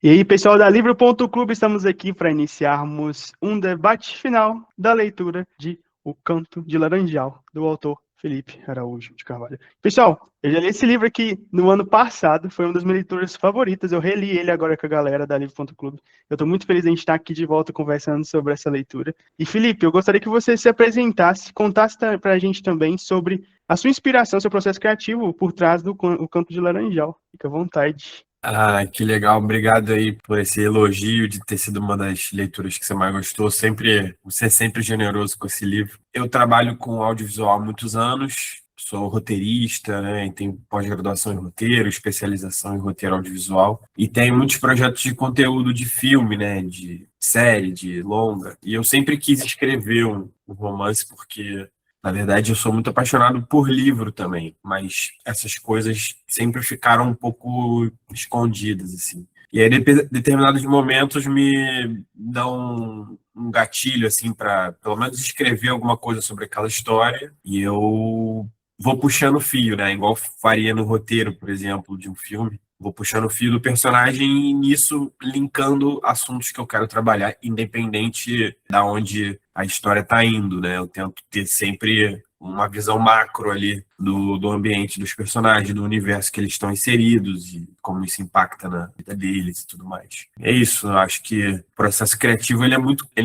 E aí, pessoal da Livro.clube, estamos aqui para iniciarmos um debate final da leitura de O Canto de Laranjal, do autor Felipe Araújo de Carvalho. Pessoal, eu já li esse livro aqui no ano passado, foi uma das minhas leituras favoritas, eu reli ele agora com a galera da Livro.clube. Eu estou muito feliz de a gente estar aqui de volta conversando sobre essa leitura. E Felipe, eu gostaria que você se apresentasse, contasse para a gente também sobre a sua inspiração, seu processo criativo por trás do O Canto de Laranjal. Fica à vontade. Ah, que legal. Obrigado aí por esse elogio de ter sido uma das leituras que você mais gostou. Você é sempre generoso com esse livro. Eu trabalho com audiovisual há muitos anos, sou roteirista, né, e tenho pós-graduação em roteiro, especialização em roteiro audiovisual, e tenho muitos projetos de conteúdo de filme, né, de série, de longa. E eu sempre quis escrever um romance porque na verdade, eu sou muito apaixonado por livro também, mas essas coisas sempre ficaram um pouco escondidas, assim. E aí, determinados momentos me dão um gatilho, assim, para pelo menos escrever alguma coisa sobre aquela história, e eu vou puxando o fio, né? Igual faria no roteiro, por exemplo, de um filme. Vou puxando o fio do personagem e nisso linkando assuntos que eu quero trabalhar, independente da onde a história está indo, né? Eu tento ter sempre uma visão macro ali do ambiente dos personagens, do universo que eles estão inseridos e como isso impacta na vida deles e tudo mais. É isso, eu acho que o processo criativo ele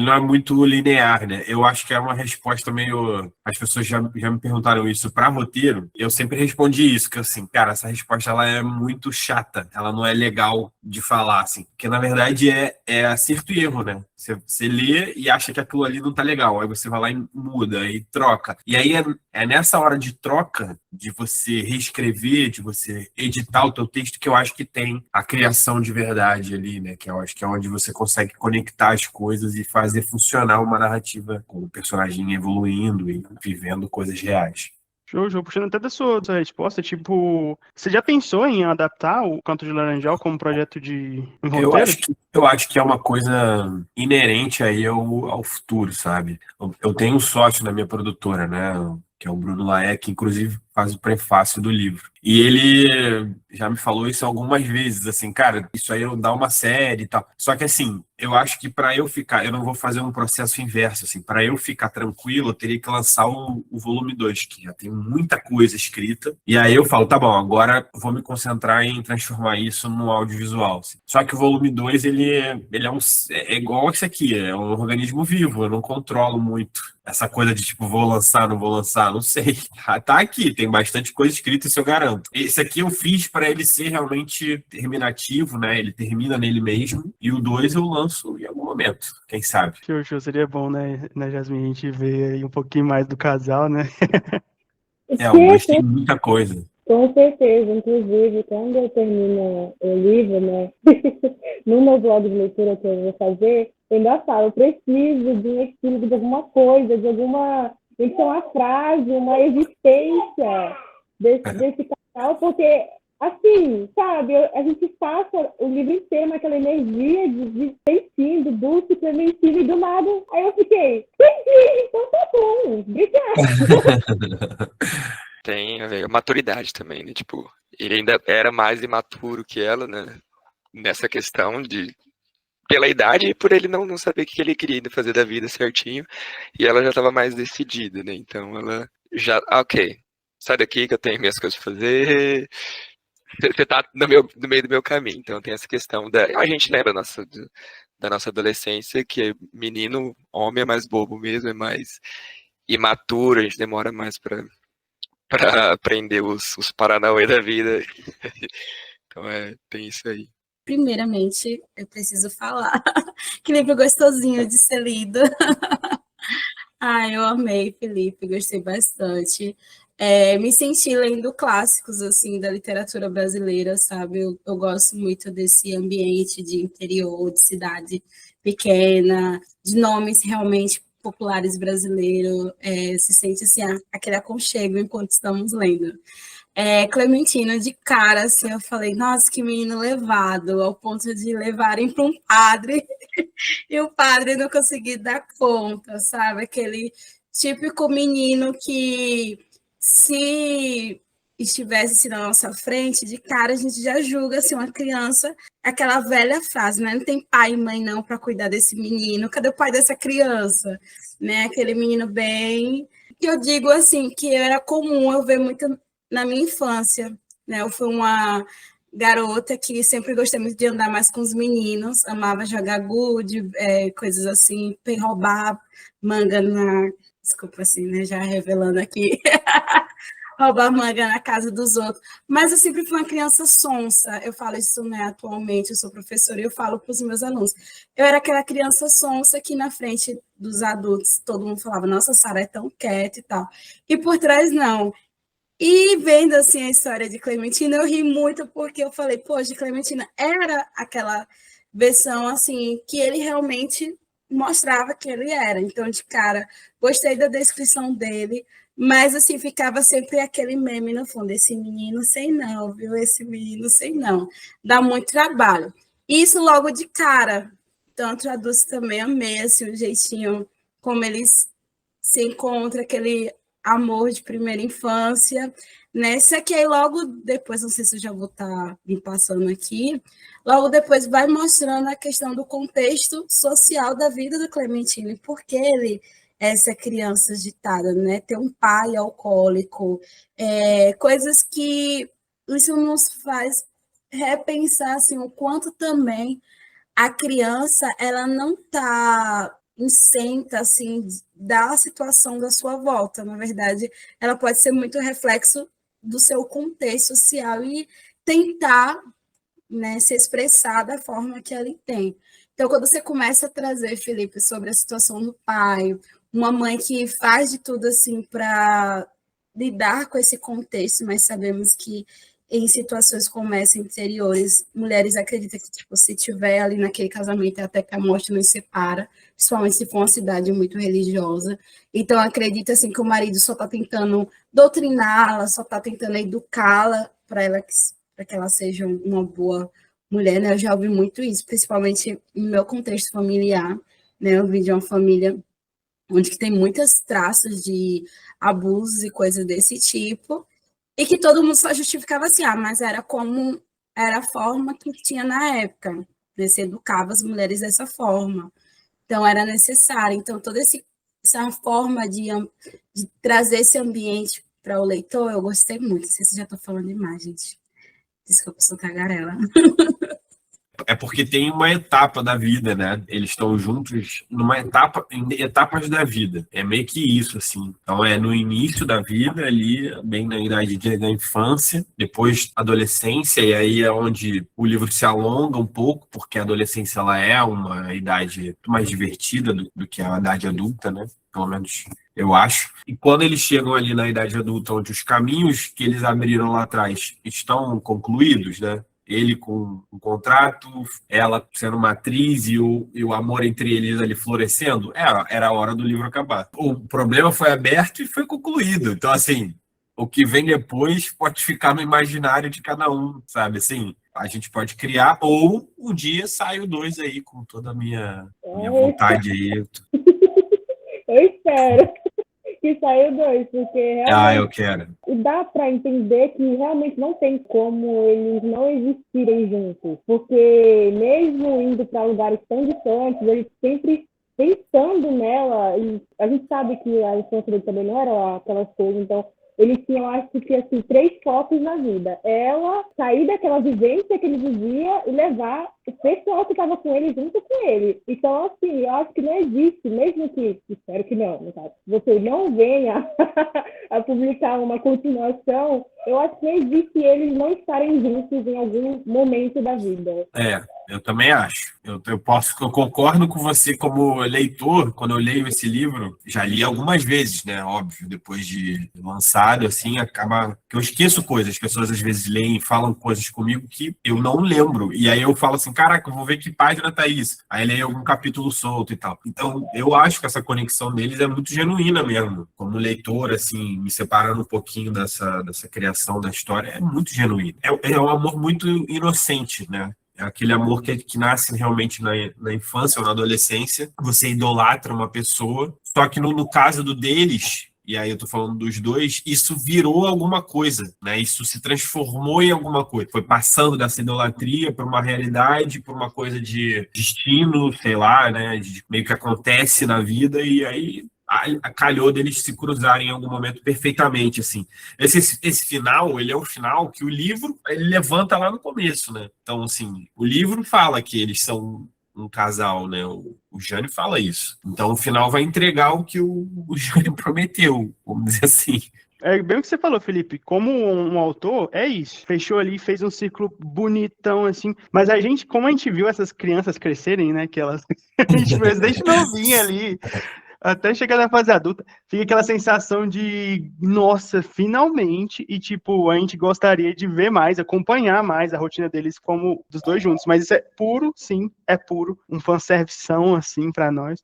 não é muito linear, né? Eu acho que é uma resposta meio... As pessoas já me perguntaram isso para roteiro, eu sempre respondi isso, que assim, cara, essa resposta ela é muito chata, ela não é legal de falar, assim, porque na verdade é acerto e erro, né? Você lê e acha que aquilo ali não tá legal, aí você vai lá e muda e troca. E aí é nessa hora de troca, de você reescrever, de você editar o teu texto, que eu acho que tem a criação de verdade ali, né? Que eu acho que é onde você consegue conectar as coisas e fazer funcionar uma narrativa com o personagem evoluindo e vivendo coisas reais. Jojo, puxando até da sua resposta, tipo, você já pensou em adaptar o Canto de Laranjal como projeto de um roteiro? Eu acho que é uma coisa inerente aí ao futuro, sabe? Eu tenho um sócio na minha produtora, né? Que é o Bruno Laé, que inclusive faz o prefácio do livro. E ele já me falou isso algumas vezes, assim, cara, isso aí eu dá uma série e tal. Só que assim, eu acho que para eu ficar, eu não vou fazer um processo inverso, assim, para eu ficar tranquilo, eu teria que lançar o volume 2 que já tem muita coisa escrita. E aí eu falo, tá bom, agora eu vou me concentrar em transformar isso no audiovisual, assim. Só que o volume 2 ele é igual esse aqui, é um organismo vivo, eu não controlo muito essa coisa de tipo, vou lançar, não vou lançar, não sei. Tá aqui, tem bastante coisa escrita, isso eu garanto. Esse aqui eu fiz para ele ser realmente terminativo, né? Ele termina nele mesmo. E o 2 eu lanço em algum momento, quem sabe. Jojo, seria bom, né, Jasmine, a gente ver aí um pouquinho mais do casal, né? O 2 tem muita coisa. Com certeza, inclusive, quando eu termino o livro, né, no meu blog de leitura que eu vou fazer, eu ainda falo, eu preciso de um equilíbrio de alguma coisa, tem que ser uma frase, uma existência desse casal, porque, assim, sabe, a gente passa o livro inteiro naquela energia de sentindo, dulce, clementina, e do nada, aí eu fiquei, entendi, então tá bom, obrigada. Tem a ver, a maturidade também, né? Tipo, ele ainda era mais imaturo que ela, né? Nessa questão de... Pela idade e por ele não saber o que ele queria fazer da vida certinho. E ela já estava mais decidida, né? Então ela já... ok, sai daqui que eu tenho minhas coisas pra fazer. Você tá no meio do meu caminho. Então tem essa questão da... A gente lembra da nossa adolescência, que é menino, homem é mais bobo mesmo, é mais imaturo, a gente demora mais para aprender os paranauê da vida. Então tem isso aí. Primeiramente, eu preciso falar que livro gostosinho de ser lido. Eu amei, Felipe, gostei bastante. Me senti lendo clássicos, assim, da literatura brasileira, sabe? Eu gosto muito desse ambiente de interior, de cidade pequena, de nomes realmente populares brasileiros. Se sente, assim, aquele aconchego enquanto estamos lendo. Clementina, de cara, assim, eu falei, nossa, que menino levado, ao ponto de levarem para um padre, e o padre não conseguir dar conta, sabe? Aquele típico menino que se estivesse assim, na nossa frente, de cara a gente já julga assim, uma criança, aquela velha frase, né? Não tem pai e mãe não para cuidar desse menino, cadê o pai dessa criança? Né? Aquele menino bem... Que eu digo assim, que era comum eu ver muito na minha infância, né? Eu fui uma garota que sempre gostei muito de andar mais com os meninos, amava jogar gude, coisas assim, roubar manga na... Desculpa assim, né? Já revelando aqui... roubar manga na casa dos outros. Mas eu sempre fui uma criança sonsa. Eu falo isso, né, atualmente, eu sou professora e eu falo para os meus alunos. Eu era aquela criança sonsa que na frente dos adultos todo mundo falava, nossa, Sara é tão quieta e tal. E por trás, não. E vendo, assim, a história de Clementina, eu ri muito porque eu falei, poxa, Clementina era aquela versão, assim, que ele realmente mostrava que ele era. Então, de cara, gostei da descrição dele, mas, assim, ficava sempre aquele meme no fundo, esse menino sei não, viu? Esse menino sei não. Dá muito trabalho. Isso logo de cara. Tanto a Dulce também amei, assim, o jeitinho como eles se encontram, aquele amor de primeira infância, né? Só que aí logo depois, não sei se eu já vou estar me passando aqui, logo depois vai mostrando a questão do contexto social da vida do Clementino, porque ele essa criança agitada, né? Ter um pai alcoólico, coisas que isso nos faz repensar assim, o quanto também a criança ela não está isenta assim, da situação da sua volta. Na verdade, ela pode ser muito reflexo do seu contexto social e tentar, né, se expressar da forma que ela tem. Então, quando você começa a trazer, Felipe, sobre a situação do pai, uma mãe que faz de tudo assim para lidar com esse contexto, mas sabemos que em situações como essa, interiores, mulheres acreditam que tipo, se tiver ali naquele casamento até que a morte nos separa, principalmente se for uma cidade muito religiosa. Então, acredita assim, que o marido só está tentando doutriná-la, só está tentando educá-la para que ela seja uma boa mulher, né? Eu já ouvi muito isso, principalmente no meu contexto familiar, né? Eu vim de uma família onde que tem muitas traços de abusos e coisas desse tipo, e que todo mundo só justificava assim, mas era como era a forma que tinha na época, né? Se educava as mulheres dessa forma. Então, era necessário. Então, toda essa forma de trazer esse ambiente para o leitor, eu gostei muito. Não sei se já estou falando demais, gente. Desculpa, eu sou tagarela. É porque tem uma etapa da vida, né? Eles estão juntos numa etapa, em etapas da vida. É meio que isso, assim. Então é no início da vida, ali, bem na idade da infância, depois adolescência, e aí é onde o livro se alonga um pouco, porque a adolescência ela é uma idade muito mais divertida do que a idade adulta, né? Pelo menos eu acho. E quando eles chegam ali na idade adulta, onde os caminhos que eles abriram lá atrás estão concluídos, né? Ele com um contrato, ela sendo uma atriz e o amor entre eles ali florescendo, era a hora do livro acabar. O problema foi aberto e foi concluído. Então, assim, o que vem depois pode ficar no imaginário de cada um, sabe? Assim, a gente pode criar, ou um dia sai o 2 aí, com toda a minha vontade aí. Eu espero que saia o 2, porque realmente Eu quero. e dá para entender que realmente não tem como eles não existirem juntos, porque mesmo indo para lugares tão distantes, eles sempre pensando nela, e a gente sabe que a infância dele também não era aquelas coisas, então eles tinham, acho que assim, 3 focos na vida. Ela sair daquela vivência que ele vivia e levar o pessoal que estava com ele junto com ele. Então, assim, eu acho que não existe, mesmo que, espero que não, no caso, você não venha a publicar uma continuação, eu acho que não existe eles não estarem juntos em algum momento da vida. Eu também acho. Eu concordo com você como leitor, quando eu leio esse livro, já li algumas vezes, né? Óbvio, depois de lançado, assim, acaba que eu esqueço coisas. As pessoas às vezes leem e falam coisas comigo que eu não lembro. E aí eu falo assim, caraca, eu vou ver que página tá isso. Aí leio algum capítulo solto e tal. Então, eu acho que essa conexão deles é muito genuína mesmo. Como leitor, assim, me separando um pouquinho dessa criação da história, é muito genuíno. É um amor muito inocente, né? É aquele amor que nasce realmente na infância ou na adolescência. Você idolatra uma pessoa. Só que no caso deles, e aí eu tô falando dos dois, isso virou alguma coisa, né? Isso se transformou em alguma coisa. Foi passando dessa idolatria para uma realidade, para uma coisa de destino, sei lá, né? De meio que acontece na vida, e aí calhou deles se cruzarem em algum momento perfeitamente, assim. Esse final, ele é o final que o livro ele levanta lá no começo, né? Então, assim, o livro fala que eles são um casal, né? O Jânio fala isso. Então, o final vai entregar o que o Jânio prometeu, vamos dizer assim. É bem o que você falou, Felipe. Como um autor, é isso. Fechou ali, fez um ciclo bonitão, assim. Mas a gente, como a gente viu essas crianças crescerem, né? Que elas. A gente vê desde novinha ali, até chegar na fase adulta, fica aquela sensação de, nossa, finalmente. E, tipo, a gente gostaria de ver mais, acompanhar mais a rotina deles como dos dois juntos. Mas isso é puro, sim, é puro. Um fanservição, assim, pra nós.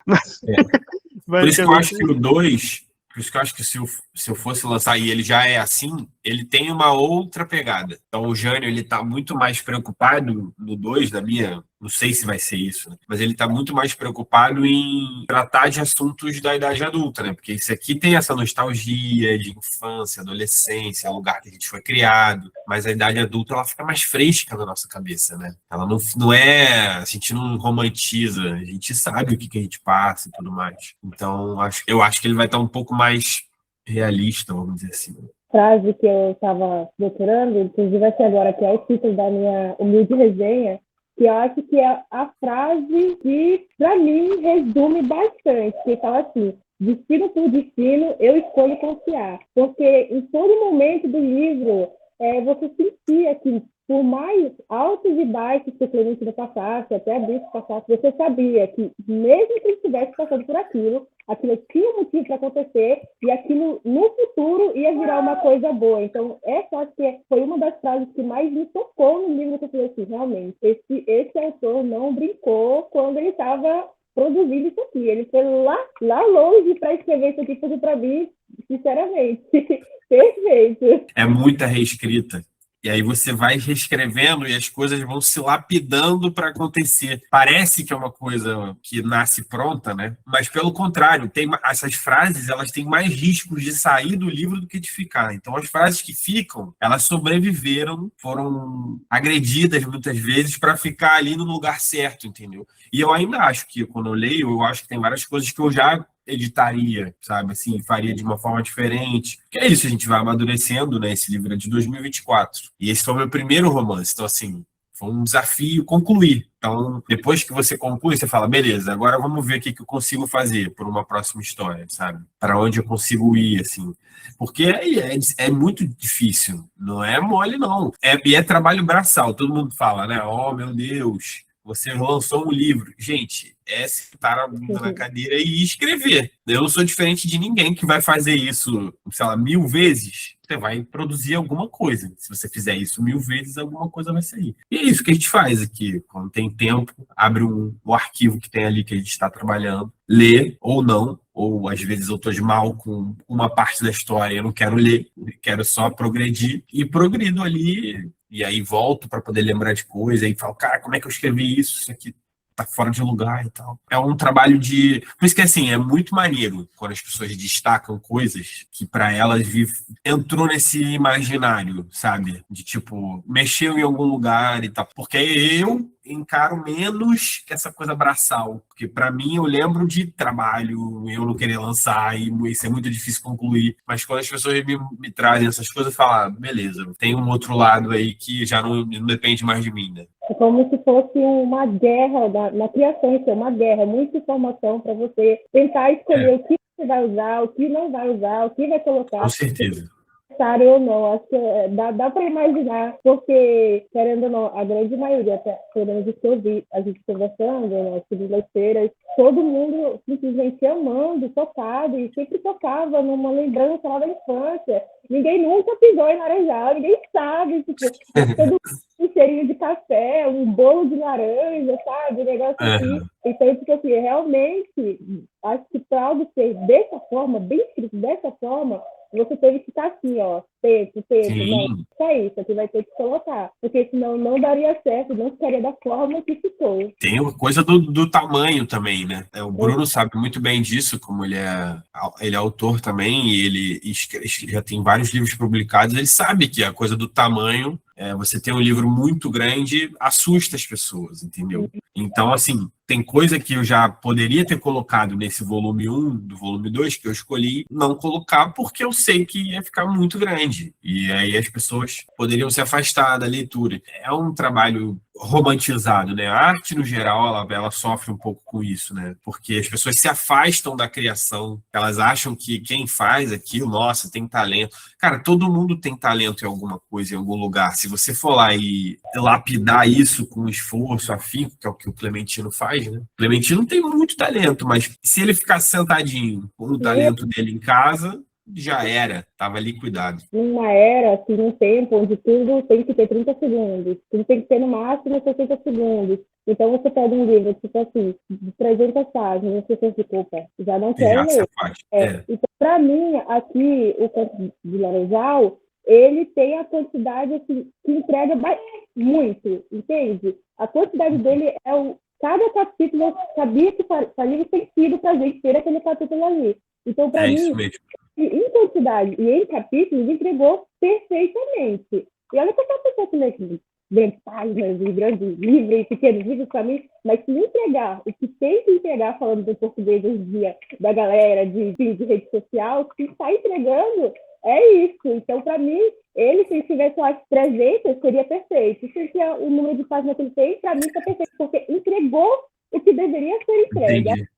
Por isso que eu acho Basicamente. que o 2, por isso que eu acho que se eu fosse lançar e ele já é assim, ele tem uma outra pegada. Então o Jânio, ele tá muito mais preocupado no 2 da minha, não sei se vai ser isso, né? Mas ele tá muito mais preocupado em tratar de assuntos da idade adulta, né? Porque esse aqui tem essa nostalgia de infância, adolescência, lugar que a gente foi criado, mas a idade adulta ela fica mais fresca na nossa cabeça, né? Ela não é, a gente não romantiza, a gente sabe o que a gente passa e tudo mais. Então, eu acho que ele vai estar um pouco mais realista, vamos dizer assim. Frase que eu estava procurando, inclusive aqui agora, que é o título da minha humilde resenha, que eu acho que é a frase que, para mim, resume bastante, que fala assim: destino por destino, eu escolho confiar. Porque em todo momento do livro, você sentia que, por mais altos e baixos que o Clementina passasse, até a Brice passasse, você sabia que, mesmo que ele estivesse passando por aquilo tinha um motivo para acontecer e aquilo, no futuro, ia virar uma coisa boa. Então, essa acho que foi uma das frases que mais me tocou no livro, que eu falei assim, realmente, esse autor não brincou quando ele estava produzindo isso aqui. Ele foi lá longe para escrever isso aqui, tudo para mim, sinceramente. Perfeito. É muita reescrita. E aí você vai reescrevendo e as coisas vão se lapidando para acontecer. Parece que é uma coisa que nasce pronta, né? Mas pelo contrário, essas frases elas têm mais riscos de sair do livro do que de ficar. Então as frases que ficam, elas sobreviveram, foram agredidas muitas vezes para ficar ali no lugar certo, entendeu? E eu ainda acho que quando eu leio, eu acho que tem várias coisas que eu já editaria, sabe, assim, faria de uma forma diferente. Que é isso, a gente vai amadurecendo, né? Esse livro é de 2024. E esse foi o meu primeiro romance. Então, assim, foi um desafio concluir. Então, depois que você conclui, você fala, beleza, agora vamos ver o que eu consigo fazer por uma próxima história, sabe? Para onde eu consigo ir, assim. Porque é muito difícil. Não é mole, não. E é trabalho braçal. Todo mundo fala, né? Oh, meu Deus, você lançou um livro. Gente, é sentar a bunda na cadeira e escrever. Eu não sou diferente de ninguém que vai fazer isso, sei lá, 1000 vezes. Você vai produzir alguma coisa. Se você fizer isso 1000 vezes, alguma coisa vai sair. E é isso que a gente faz aqui. Quando tem tempo, abre o arquivo que tem ali que a gente está trabalhando, lê ou não, ou às vezes eu estou de mal com uma parte da história, eu não quero ler, quero só progredir, e progrido ali, e aí volto para poder lembrar de coisa, e falo, cara, como é que eu escrevi isso? Isso aqui tá fora de lugar e tal. É um trabalho de... Por isso que, assim, é muito maneiro quando as pessoas destacam coisas que para elas entrou nesse imaginário, sabe? De, tipo, mexeu em algum lugar e tal. Porque eu encaro menos essa coisa braçal. Porque, para mim, eu lembro de trabalho, eu não querer lançar e isso é muito difícil concluir. Mas quando as pessoas me trazem essas coisas, eu falo, ah, beleza, tem um outro lado aí que já não depende mais de mim, né? É como se fosse uma guerra na criação, isso é uma guerra, muita informação para você tentar escolher o que você vai usar, o que não vai usar, o que vai colocar. Com certeza. Necessário ou não, acho que dá para imaginar, porque, querendo ou não, a grande maioria, até pelo menos que eu vi, a gente conversando, né, as leiteiras, todo mundo simplesmente amando, tocado, e sempre tocava numa lembrança lá da infância. Ninguém nunca pisou em Laranjal, ninguém sabe, tipo, todo um cheirinho de café, um bolo de laranja, sabe, um negócio assim. Então, tipo assim, realmente, acho que para algo ser dessa forma, bem escrito dessa forma, você teve que estar assim, ó, texto, não, Sim. só isso, aqui vai ter que colocar, porque senão não daria certo, não ficaria da forma que ficou. Tem uma coisa do tamanho também, né? O Bruno sabe muito bem disso, como ele é autor também, e já tem vários livros publicados, ele sabe que a coisa do tamanho, você tem um livro muito grande, assusta as pessoas, entendeu? Então, assim, tem coisa que eu já poderia ter colocado nesse volume 1, do volume 2, que eu escolhi não colocar, porque eu sei que ia ficar muito grande. E aí as pessoas poderiam se afastar da leitura. É um trabalho romantizado, né? A arte, no geral, ela sofre um pouco com isso, né? Porque as pessoas se afastam da criação, elas acham que quem faz aquilo, nossa, tem talento. Cara, todo mundo tem talento em alguma coisa, em algum lugar. Se você for lá e lapidar isso com esforço, afinco, que é o que o Clementino faz, né? O Clementino tem muito talento, mas se ele ficar sentadinho com o talento dele em casa, já era, estava liquidado. Numa era, assim, num tempo onde tudo tem que ter 30 segundos, tudo tem que ter no máximo 60 segundos. Então você pega um livro, tipo assim, de 300 páginas, você pensa, opa, já não quero ler. Então, para mim, aqui, o Conto de Laranjal, ele tem a quantidade, assim, que entrega muito, entende? A quantidade dele é cada capítulo, eu sabia que faria sentido para a gente ter aquele capítulo ali. Então, para mim, isso mesmo. Em quantidade e em capítulos, entregou perfeitamente. E olha que eu estou pensando que lê grandes páginas e grandes livros e pequenos livros para mim, mas se entregar o que tem que entregar, falando do português hoje em dia, da galera de rede social, se está entregando, é isso. Então, para mim, ele, se tivesse lá 300, seria perfeito. Se o número de páginas que ele tem, para mim está perfeito, porque entregou o que deveria ser entregue. Entendi.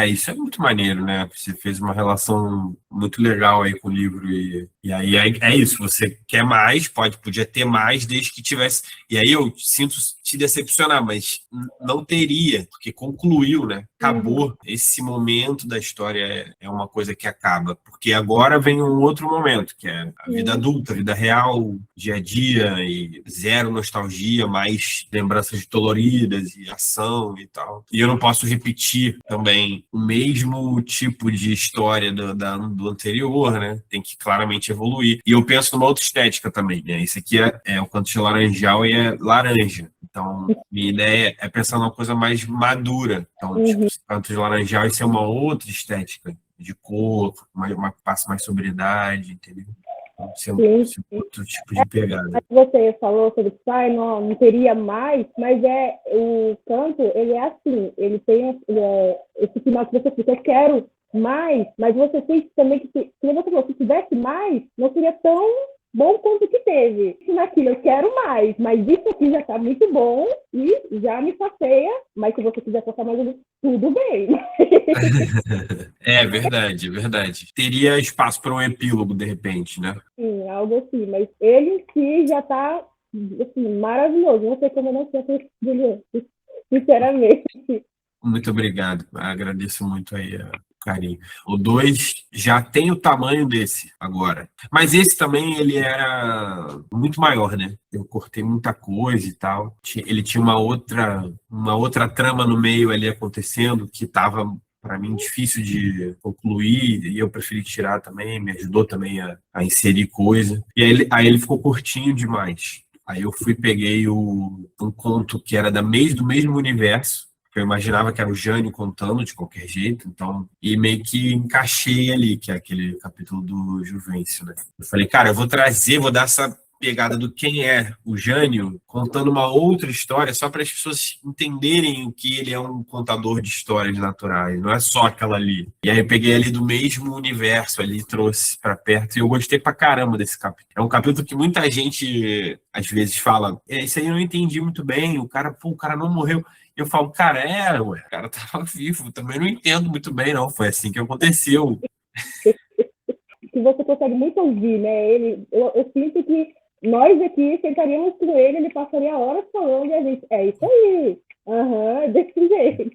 Isso é muito maneiro, né? Você fez uma relação muito legal aí com o livro e aí é isso, você quer mais, podia ter mais desde que tivesse. E aí eu sinto te decepcionar, mas não teria, porque concluiu, né? Acabou. Esse momento da história é uma coisa que acaba, porque agora vem um outro momento, que é a vida adulta, a vida real, dia a dia, e zero nostalgia, mais lembranças doloridas e ação e tal. E eu não posso repetir também o mesmo tipo de história do anterior, né? Tem que claramente evoluir. E eu penso numa outra estética também, né? Isso aqui é o Canto de Laranjal e é laranja. Então, minha ideia é pensar numa coisa mais madura. Então, tipo, Canto de Laranjal, isso é uma outra estética de cor, uma passa mais sobriedade, entendeu? Outro tipo de pegada. Você falou sobre que não teria mais, mas o canto, ele é assim, ele tem esse final que você fica, eu quero mais, mas você sente também que, se você falou, se tivesse mais, não seria tão bom quanto que teve. Naquilo, eu quero mais, mas isso aqui já está muito bom e já me passeia, mas se você quiser passar mais, tudo bem. É verdade, é verdade. Teria espaço para um epílogo, de repente, né? Sim, algo assim, mas ele em si já está assim, maravilhoso. Não sei como eu não sei, sinceramente. Muito obrigado, agradeço muito aí o carinho. O 2 já tem o tamanho desse agora, mas esse também ele era muito maior, né? Eu cortei muita coisa e tal. Ele tinha uma outra trama no meio ali acontecendo que estava para mim difícil de concluir e eu preferi tirar também, me ajudou também a inserir coisa. E aí ele ficou curtinho demais. Aí eu peguei um conto que era do mesmo universo, que eu imaginava que era o Jânio contando de qualquer jeito, então, e meio que encaixei ali, que é aquele capítulo do Juvencio, né? Eu falei, cara, eu vou dar essa pegada do quem é o Jânio, contando uma outra história, só para as pessoas entenderem o que ele é um contador de histórias naturais, não é só aquela ali. E aí eu peguei ali do mesmo universo ali, trouxe para perto, e eu gostei pra caramba desse capítulo. É um capítulo que muita gente, às vezes, fala, isso aí eu não entendi muito bem, o cara não morreu. Eu falo, cara, o cara tava vivo, também não entendo muito bem, não, foi assim que aconteceu. Que você consegue muito ouvir, né? Eu sinto que nós aqui sentaríamos com ele passaria horas falando e a gente, é isso aí, desse jeito.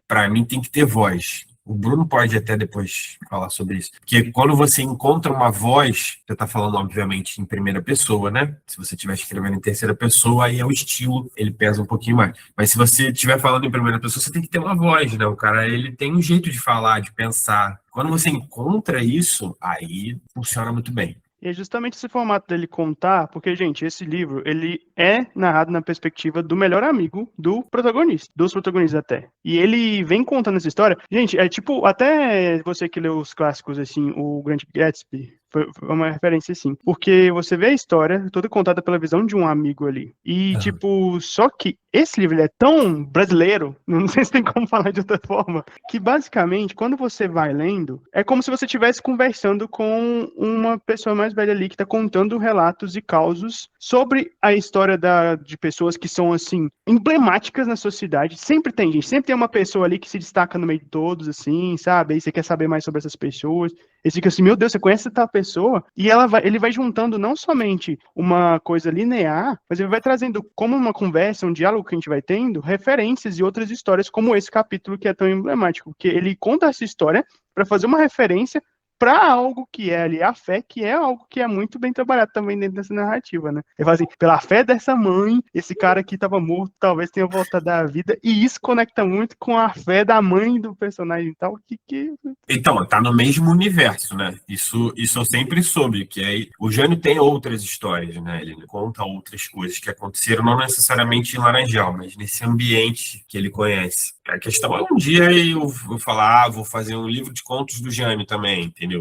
Para mim tem que ter voz. O Bruno pode até depois falar sobre isso. Porque quando você encontra uma voz, você está falando, obviamente, em primeira pessoa, né? Se você estiver escrevendo em terceira pessoa, aí é o estilo, ele pesa um pouquinho mais. Mas se você estiver falando em primeira pessoa, você tem que ter uma voz, né? O cara, ele tem um jeito de falar, de pensar. Quando você encontra isso, aí funciona muito bem. E é justamente esse formato dele contar, porque, gente, esse livro, ele é narrado na perspectiva do melhor amigo do protagonista, dos protagonistas até. E ele vem contando essa história. Gente, é tipo, até você que leu os clássicos, assim, o Grande Gatsby, foi uma referência, assim. Porque você vê a história toda contada pela visão de um amigo ali. E, tipo, só que esse livro ele é tão brasileiro, não sei se tem como falar de outra forma, que basicamente, quando você vai lendo, é como se você estivesse conversando com uma pessoa mais velha ali que está contando relatos e causos sobre a história de pessoas que são, assim, emblemáticas na sociedade. Sempre tem, gente, sempre tem uma pessoa ali que se destaca no meio de todos, assim, sabe? Aí você quer saber mais sobre essas pessoas. E você fica assim, meu Deus, você conhece essa pessoa? E ele vai juntando não somente uma coisa linear, mas ele vai trazendo, como uma conversa, um diálogo que a gente vai tendo, referências e outras histórias, como esse capítulo que é tão emblemático, porque ele conta essa história para fazer uma referência para algo que é ali a fé, que é algo que é muito bem trabalhado também dentro dessa narrativa, né? Ele fala assim, pela fé dessa mãe, esse cara aqui estava morto, talvez tenha voltado à vida, e isso conecta muito com a fé da mãe do personagem e tal, que... Então, tá no mesmo universo, né? Isso eu sempre soube, que aí o Jânio tem outras histórias, né? Ele conta outras coisas que aconteceram, não necessariamente em Laranjal, mas nesse ambiente que ele conhece. A questão é um dia eu vou falar, vou fazer um livro de contos do Jânio também, entendeu?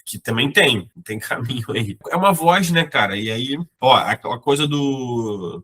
Que também tem caminho aí. É uma voz, né, cara? E aí, ó, aquela coisa do...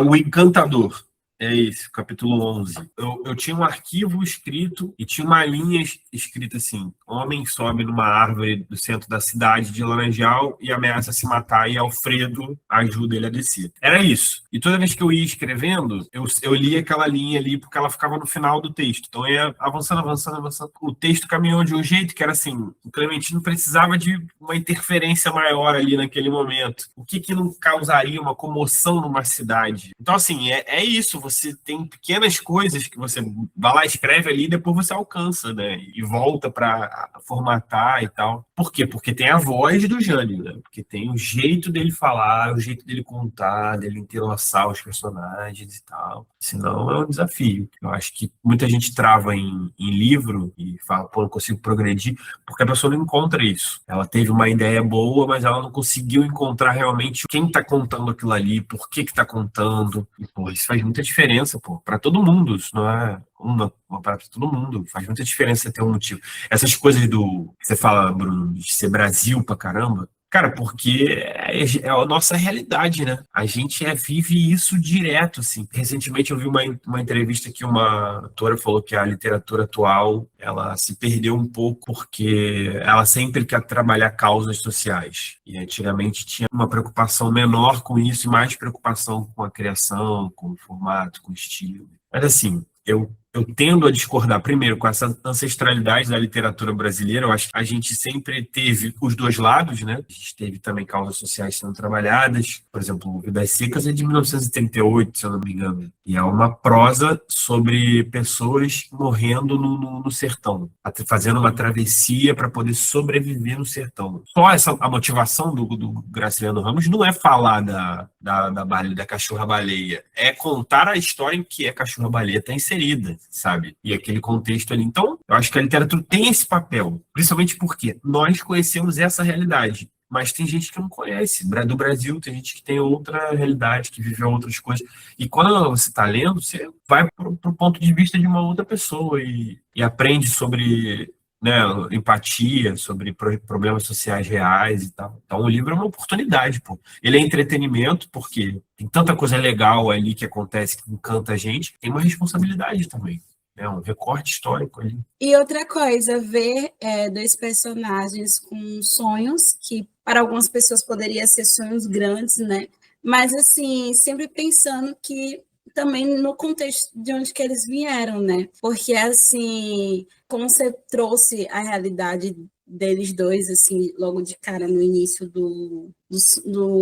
o Encantador. É isso, capítulo 11. Eu tinha um arquivo escrito e tinha uma linha escrita assim: homem sobe numa árvore do centro da cidade de Laranjal e ameaça se matar e Alfredo ajuda ele a descer. Era isso. E toda vez que eu ia escrevendo, eu lia aquela linha ali porque ela ficava no final do texto. Então eu ia avançando, avançando, avançando. O texto caminhou de um jeito que era assim, o Clementino precisava de uma interferência maior ali naquele momento. O que não causaria uma comoção numa cidade? Então assim, é isso, você tem pequenas coisas que você vai lá, escreve ali e depois você alcança, né? E volta para formatar e tal. Por quê? Porque tem a voz do Jânio, né? Porque tem o jeito dele falar, o jeito dele contar, dele interlaçar os personagens e tal. Senão é um desafio. Eu acho que muita gente trava em livro e fala, pô, não consigo progredir, porque a pessoa não encontra isso. Ela teve uma ideia boa, mas ela não conseguiu encontrar realmente quem está contando aquilo ali, por que está contando. E, pô, isso faz muita diferença, pô, para todo mundo. Isso não é uma para todo mundo. Faz muita diferença ter um motivo. Essas coisas que você fala, Bruno, de ser Brasil pra caramba, cara, porque é a nossa realidade, né? A gente vive isso direto, assim. Recentemente eu vi uma entrevista que uma autora falou que a literatura atual, ela se perdeu um pouco porque ela sempre quer trabalhar causas sociais. E antigamente tinha uma preocupação menor com isso e mais preocupação com a criação, com o formato, com o estilo. Mas assim, eu tendo a discordar, primeiro, com essa ancestralidade da literatura brasileira. Eu acho que a gente sempre teve os dois lados, né? A gente teve também causas sociais sendo trabalhadas. Por exemplo, o Vidas Secas é de 1938, se eu não me engano. E é uma prosa sobre pessoas morrendo no sertão, fazendo uma travessia para poder sobreviver no sertão. Só a motivação do Graciliano Ramos não é falar da cachorra-baleia, é contar a história em que a cachorra-baleia está inserida, sabe? E aquele contexto ali. Então, eu acho que a literatura tem esse papel, principalmente porque nós conhecemos essa realidade, mas tem gente que não conhece. Do Brasil, tem gente que tem outra realidade, que viveu outras coisas. E quando você está lendo, você vai para o ponto de vista de uma outra pessoa e aprende sobre, né, empatia, sobre problemas sociais reais e tal. Então, o livro é uma oportunidade, pô. Ele é entretenimento, porque tem tanta coisa legal ali que acontece, que encanta a gente. Tem uma responsabilidade também. É um recorte histórico ali. E outra coisa, ver dois personagens com sonhos, que para algumas pessoas poderia ser sonhos grandes, né? Mas, assim, sempre pensando que também no contexto de onde que eles vieram, né? Porque, assim, como você trouxe a realidade deles dois, assim, logo de cara no início do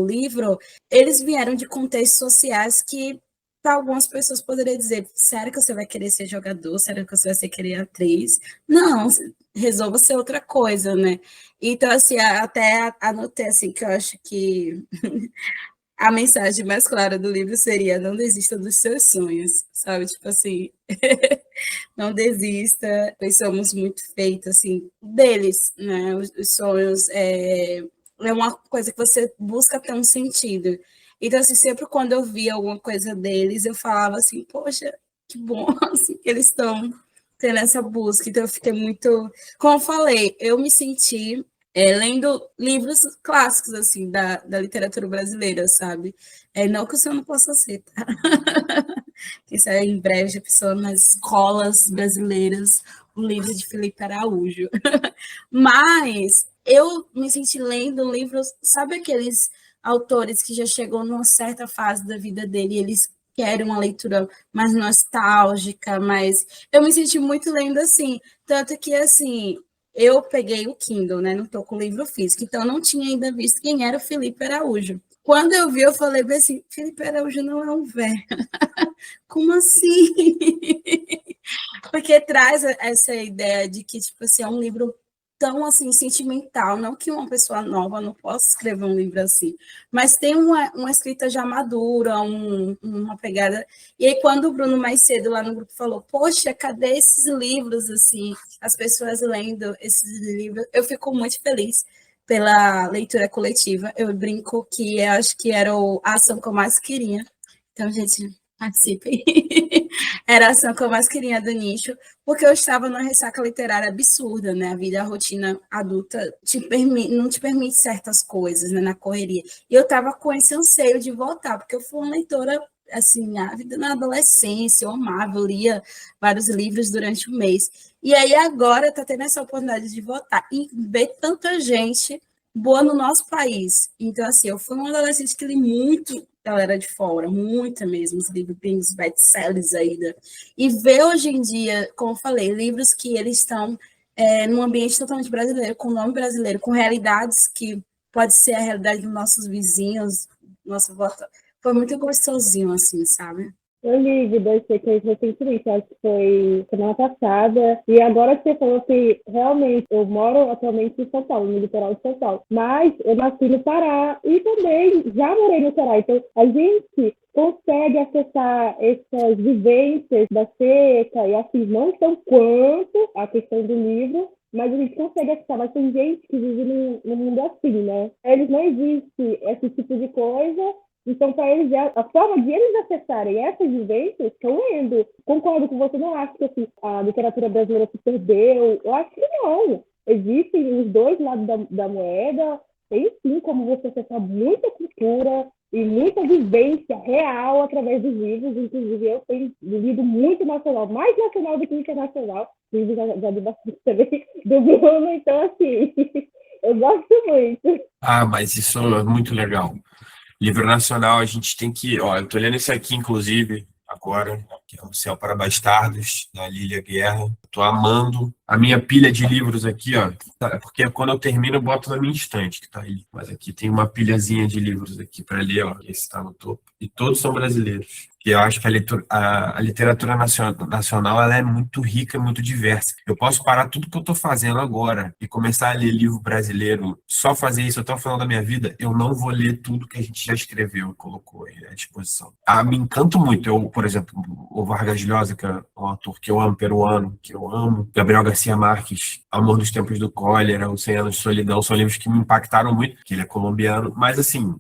livro, eles vieram de contextos sociais que para algumas pessoas poderia dizer, sério que você vai querer ser jogador? Sério que você vai querer atriz? Não, resolva ser outra coisa, né? Então, assim, até anotei, assim, que eu acho que a mensagem mais clara do livro seria não desista dos seus sonhos, sabe? Tipo assim, não desista, pois somos muito feitos, assim, deles, né? Os sonhos é uma coisa que você busca ter um sentido. Então, assim, sempre quando eu via alguma coisa deles, eu falava assim, poxa, que bom, assim, que eles estão tendo essa busca. Então, eu fiquei muito... Como eu falei, eu me senti lendo livros clássicos, assim, da literatura brasileira, sabe? Não que o senhor não possa ser, tá? Quem sabe em breve já pensou nas escolas brasileiras, o livro de Felipe Araújo. Mas eu me senti lendo livros, sabe aqueles autores que já chegou numa certa fase da vida dele, eles querem uma leitura mais nostálgica, mas eu me senti muito lendo assim, tanto que assim, eu peguei o Kindle, né? Não estou com o livro físico, então não tinha ainda visto quem era o Felipe Araújo. Quando eu vi, eu falei bem assim, Felipe Araújo não é um velho. Como assim? Porque traz essa ideia de que, tipo assim, é um livro tão, assim, sentimental, não que uma pessoa nova não possa escrever um livro assim, mas tem uma escrita já madura, uma pegada... E aí, quando o Bruno mais cedo lá no grupo falou, poxa, cadê esses livros, assim, as pessoas lendo esses livros, eu fico muito feliz pela leitura coletiva. Eu brinco que eu acho que era a ação que eu mais queria. Então, gente, participem. Era a ação que eu mais queria do nicho, porque eu estava numa ressaca literária absurda, né? A vida, a rotina adulta não te permite certas coisas, né? Na correria. E eu estava com esse anseio de voltar, porque eu fui uma leitora, assim, ávida na adolescência, eu amava, eu lia vários livros durante o mês. E aí agora está tendo essa oportunidade de voltar e ver tanta gente boa no nosso país. Então, assim, eu fui uma adolescente que li muito galera de fora, muita mesmo, os livros bem os best-sellers aí. E ver hoje em dia, como eu falei, livros que eles estão num ambiente totalmente brasileiro, com nome brasileiro, com realidades que pode ser a realidade dos nossos vizinhos, nossa volta. Foi muito gostosinho, assim, sabe? Eu li de dois CQs recentemente, acho que foi semana passada, e agora que você falou que realmente eu moro atualmente em São Paulo, no litoral de São Paulo, mas eu nasci no Pará e também já morei no Pará, então a gente consegue acessar essas vivências da seca e assim, não tão quanto a questão do livro, mas a gente consegue acessar, mas tem gente que vive no mundo assim, né? Eles não existe esse tipo de coisa. Então, para eles, a forma de eles acessarem essas vivências estão lendo. Concordo com você, não acho que assim, a literatura brasileira se perdeu. Eu acho que não. Existem os dois lados da moeda. Tem sim como você acessar muita cultura e muita vivência real através dos livros. Inclusive, eu tenho lido muito nacional, mais nacional do que internacional. Já li bastante também do Bruno, então assim, eu gosto muito. Ah, mas isso é muito legal. Livro nacional, a gente tem que... Ó, eu tô lendo esse aqui, inclusive, agora, que é O Céu para Bastardos, da Lília Guerra. Tô amando a minha pilha de livros aqui, ó. Porque quando eu termino, eu boto na minha estante, que tá aí. Mas aqui tem uma pilhazinha de livros aqui para ler, ó. Esse tá no topo. E todos são brasileiros. E eu acho que a literatura nacional ela é muito rica e muito diversa. Eu posso parar tudo que eu estou fazendo agora e começar a ler livro brasileiro, só fazer isso até o final da minha vida, eu não vou ler tudo que a gente já escreveu e colocou aí à disposição. Me encanto muito. Eu, por exemplo, o Vargas Llosa, que é um autor que eu amo, peruano, que eu amo. Gabriel Garcia Marques, Amor dos Tempos do Cólera, Os 100 Anos de Solidão, são livros que me impactaram muito, que ele é colombiano. Mas, assim,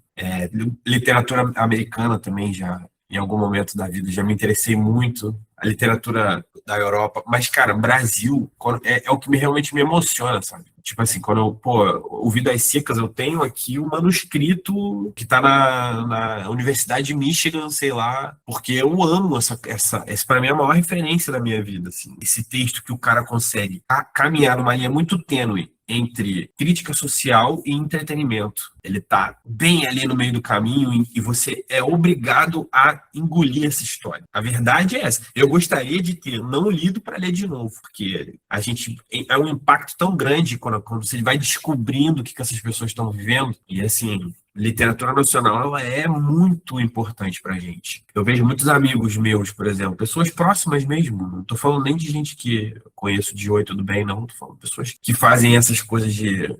literatura americana também já... Em algum momento da vida, já me interessei muito. A literatura da Europa. Mas, cara, Brasil é o que realmente me emociona, sabe? Tipo assim, quando eu, o Vidas Secas, eu tenho aqui um manuscrito que tá na Universidade de Michigan, sei lá, porque eu amo essa para mim é a maior referência da minha vida, assim. Esse texto que o cara consegue caminhar numa linha muito tênue entre crítica social e entretenimento. Ele tá bem ali no meio do caminho e você é obrigado a engolir essa história. A verdade é essa. Eu gostaria de ter não lido para ler de novo, porque a gente é um impacto tão grande quando você vai descobrindo o que essas pessoas estão vivendo. E assim, literatura nacional ela é muito importante pra gente. Eu vejo muitos amigos meus, por exemplo, pessoas próximas mesmo, não tô falando nem de gente que eu conheço de oi, tudo bem, não, tô falando de pessoas que fazem essas coisas de,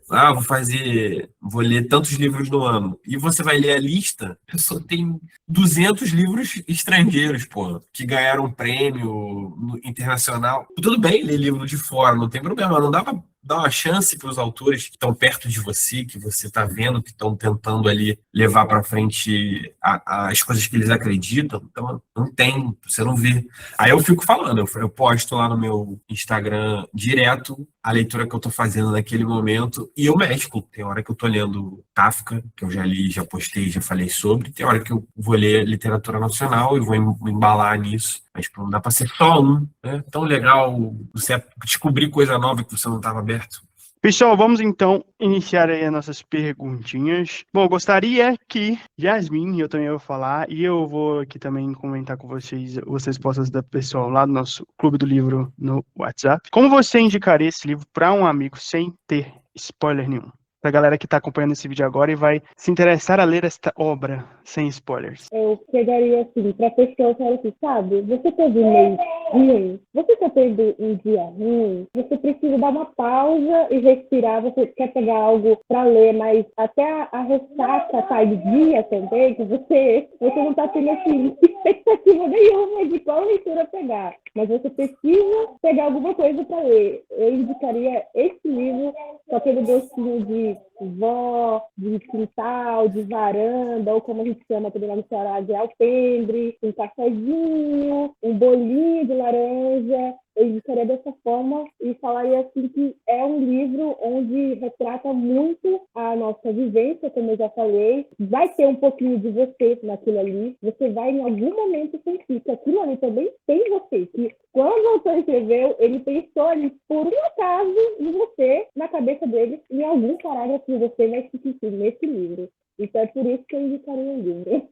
vou ler tantos livros no ano, e você vai ler a lista, a pessoa tem 200 livros estrangeiros, pô, que ganharam um prêmio internacional. Tudo bem ler livro de fora, não tem problema, não dá pra dar uma chance para os autores que estão perto de você, que você está vendo, que estão tentando ali levar para frente as coisas que eles acreditam. Então, não tem, você não vê. Aí eu fico falando, eu posto lá no meu Instagram direto a leitura que eu estou fazendo naquele momento e eu mesclo. Tem hora que eu estou lendo Kafka, que eu já li, já postei, já falei sobre. Tem hora que eu vou ler literatura nacional e vou me embalar nisso. Mas não dá para ser só um. É tão legal você descobrir coisa nova que você não estava aberto. Pessoal, vamos então iniciar aí as nossas perguntinhas. Bom, eu gostaria que Yasmin, eu também vou falar, e eu vou aqui também comentar com vocês as respostas da pessoal lá do nosso Clube do Livro no WhatsApp. Como você indicaria esse livro para um amigo sem ter spoiler nenhum? Pra galera que tá acompanhando esse vídeo agora e vai se interessar a ler esta obra sem spoilers. Eu pegaria assim, pra pessoa que assim, sabe, você teve um mês ruim, você tá tendo um dia ruim, você precisa dar uma pausa e respirar, você quer pegar algo pra ler, mas até a ressaca tá de dia também, que você não tá tendo assim, expectativa nenhuma de qual leitura pegar. Mas você precisa pegar alguma coisa para ler. Eu indicaria esse livro com aquele gostinho de vó, de quintal, de varanda, ou como a gente chama também lá no Ceará, de alpendre, um cafezinho, um bolinho de laranja. Eu indicaria dessa forma e falaria assim que é um livro onde retrata muito a nossa vivência, como eu já falei. Vai ter um pouquinho de você naquilo ali. Você vai em algum momento sentir que aquilo ali também tem você. Que quando o autor escreveu, ele pensou ali por um acaso em você, na cabeça dele, em algum parágrafo que você vai se sentir nesse livro. Então é por isso que eu indicaria o livro.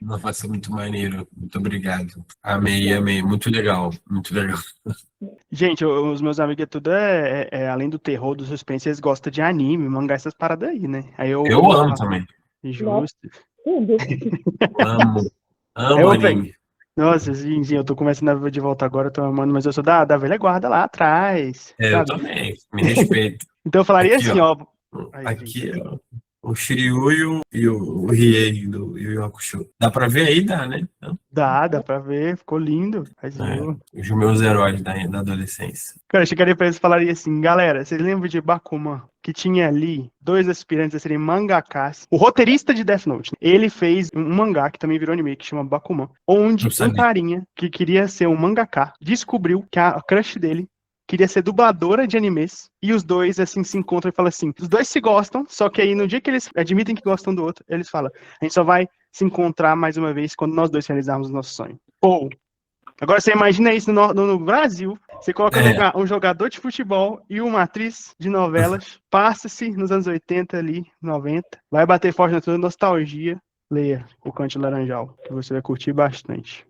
Nossa, muito maneiro. Muito obrigado. Amei, amei. Muito legal. Muito legal. Gente, os meus amigos além do terror, do suspense, eles gostam de anime, mangá, essas paradas aí, né? Aí Eu amo também. Justo. Tudo. Amo. Amo Eu anime. Nossa, sim, de volta agora, eu tô amando, mas eu sou da velha guarda lá atrás, Eu sabe? também. Me respeito. Então eu falaria Aqui, assim, ó. Aqui, ó. O Shiryu e o Riei do Yu Yu Hakusho. Dá pra ver aí? Dá, né? Dá pra ver, ficou lindo. Os meus heróis da adolescência. Cara, eu chegaria pra eles e falaria assim, galera, vocês lembram de Bakuman? Que tinha ali 2 aspirantes a serem mangakas. O roteirista de Death Note, ele fez um mangá que também virou anime, que chama Bakuman, onde um carinha que queria ser um mangaka descobriu que a crush dele queria ser dubladora de animes, e os dois, assim, se encontram e falam assim, os dois se gostam, só que aí no dia que eles admitem que gostam do outro, eles falam, a gente só vai se encontrar mais uma vez quando nós dois realizarmos o nosso sonho. Ou, agora você imagina isso no Brasil, você coloca um jogador de futebol e uma atriz de novelas, passa-se nos anos 80 ali, 90, vai bater forte na sua nostalgia, leia O Canto de Laranjal, que você vai curtir bastante.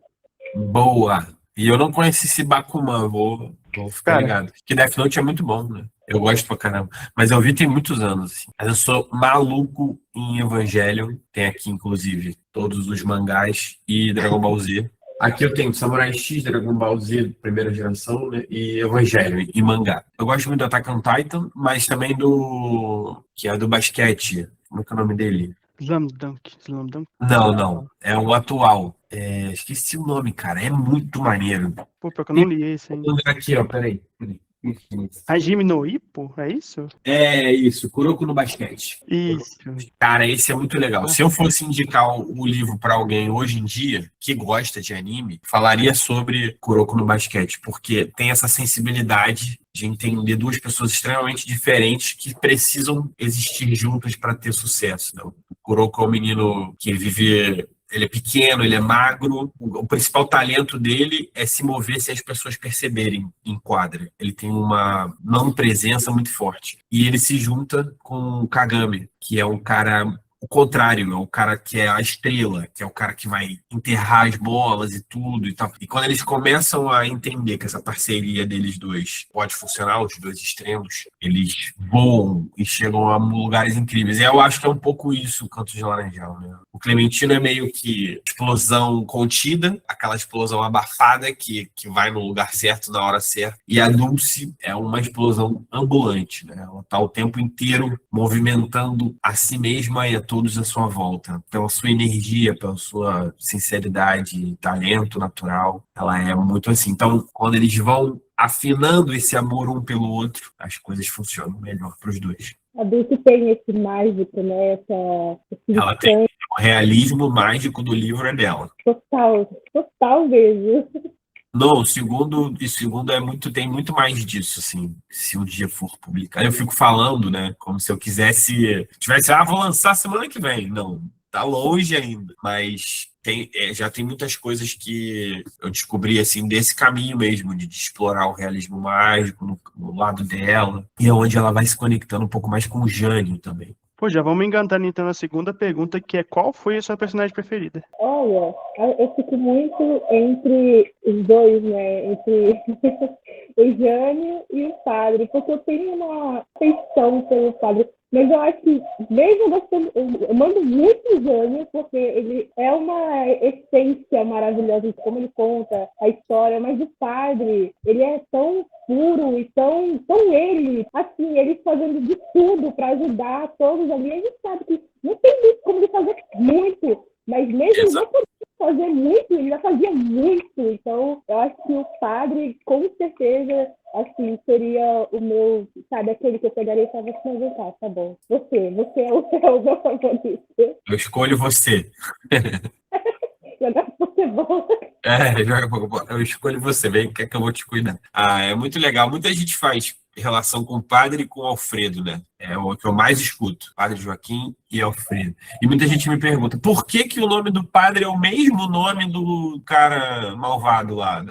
Boa! E eu não conheci esse Bakuman, vou ficar ligado. Que Death Note é muito bom, né? Eu gosto pra caramba. Mas eu vi tem muitos anos, assim. Mas eu sou maluco em Evangelion. Tem aqui, inclusive, todos os mangás e Dragon Ball Z. Aqui eu tenho Samurai X, Dragon Ball Z, primeira geração, né? E Evangelion, e mangá. Eu gosto muito do Attack on Titan, mas também que é do basquete. Como é que é o nome dele? Slam Dunk. Não. É o atual. Esqueci o nome, cara. É muito maneiro. Pô, pior que eu não li esse ainda. Aqui, ó, peraí. Hajime no Ippo, é isso? É isso, Kuroko no Basquete. Isso. Cara, esse é muito legal. Se eu fosse indicar o livro para alguém hoje em dia que gosta de anime, falaria sobre Kuroko no Basquete, porque tem essa sensibilidade de entender duas pessoas extremamente diferentes que precisam existir juntas para ter sucesso. Né? O Kuroko é um menino que vive... Ele é pequeno, ele é magro. O principal talento dele é se mover se as pessoas perceberem em quadra. Ele tem uma não presença muito forte. E ele se junta com o Kagami, que é um cara o contrário, é o cara que é a estrela, que é o cara que vai enterrar as bolas e tudo e tal. E quando eles começam a entender que essa parceria deles dois pode funcionar, os dois extremos, eles voam e chegam a lugares incríveis. E eu acho que é um pouco isso o Canto de Laranjal, né? O Clementino é meio que explosão contida, aquela explosão abafada que vai no lugar certo, na hora certa. E a Dulce é uma explosão ambulante, né? Ela tá o tempo inteiro movimentando a si mesma e a todos à sua volta. Pela sua energia, pela sua sinceridade, talento natural, ela é muito assim. Então, quando eles vão afinando esse amor um pelo outro, as coisas funcionam melhor para os dois. A Dulce tem esse mágico, né? Esse Ela tem o realismo mágico do livro é dela. total mesmo. Não, o segundo tem muito mais disso, assim, se um dia for publicado. Eu fico falando, né, como se eu tivesse, vou lançar semana que vem. Não, tá longe ainda, mas já tem muitas coisas que eu descobri, assim, desse caminho mesmo, de explorar o realismo mágico no lado dela, e é onde ela vai se conectando um pouco mais com o Jânio também. Pô, já vamos engatando então na segunda pergunta, que é qual foi a sua personagem preferida? Olha, eu fico muito entre os dois, né? Entre o Jânio e o padre, porque eu tenho uma afeição pelo padre. Mas eu acho que, mesmo eu mando muito o Jânio, porque ele é uma essência maravilhosa de como ele conta a história, mas o padre, ele é tão puro e tão ele, assim, ele fazendo de tudo para ajudar todos ali. A gente sabe que não tem muito como ele fazer muito, mas mesmo não podendo fazer muito, ele já fazia muito. Então, eu acho que o padre, com certeza, assim, seria o meu, sabe, aquele que eu pegaria e falava assim, vem cá, tá bom. Você é o meu favorito. Eu escolho você. Jogar futebol. Eu escolho você, vem que eu vou te cuidar. É muito legal. Muita gente faz relação com o padre e com o Alfredo, né? É o que eu mais escuto, Padre Joaquim e Alfredo. E muita gente me pergunta, por que que o nome do padre é o mesmo nome do cara malvado lá,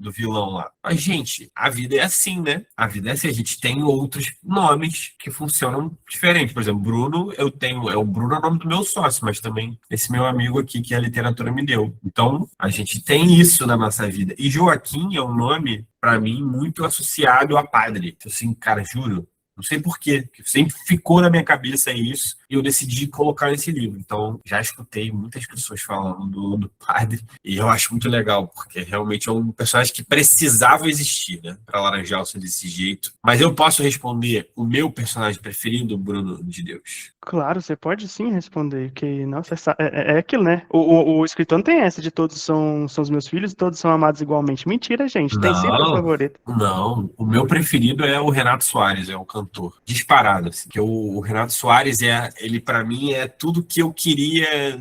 do vilão lá? Mas, gente, a vida é assim, né? A vida é assim, a gente tem outros nomes que funcionam diferente. Por exemplo, Bruno, o Bruno é o nome do meu sócio, mas também esse meu amigo aqui que a literatura me deu. Então, a gente tem isso na nossa vida. E Joaquim é um nome, para mim, muito associado a padre. Assim, cara, juro, não sei por quê, que sempre ficou na minha cabeça isso e eu decidi colocar nesse livro. Então, já escutei muitas pessoas falando do padre e eu acho muito legal, porque realmente é um personagem que precisava existir, né, para Laranjal ser desse jeito. Mas eu posso responder o meu personagem preferido, Bruno de Deus. Claro, você pode sim responder, que, nossa, é aquilo, né? O escritor não tem essa de todos são os meus filhos e todos são amados igualmente. Mentira, gente, tem sempre o favorito. Não, o meu preferido é o Renato Soares, é o cantor, disparado, assim, que o Renato Soares ele para mim é tudo que eu queria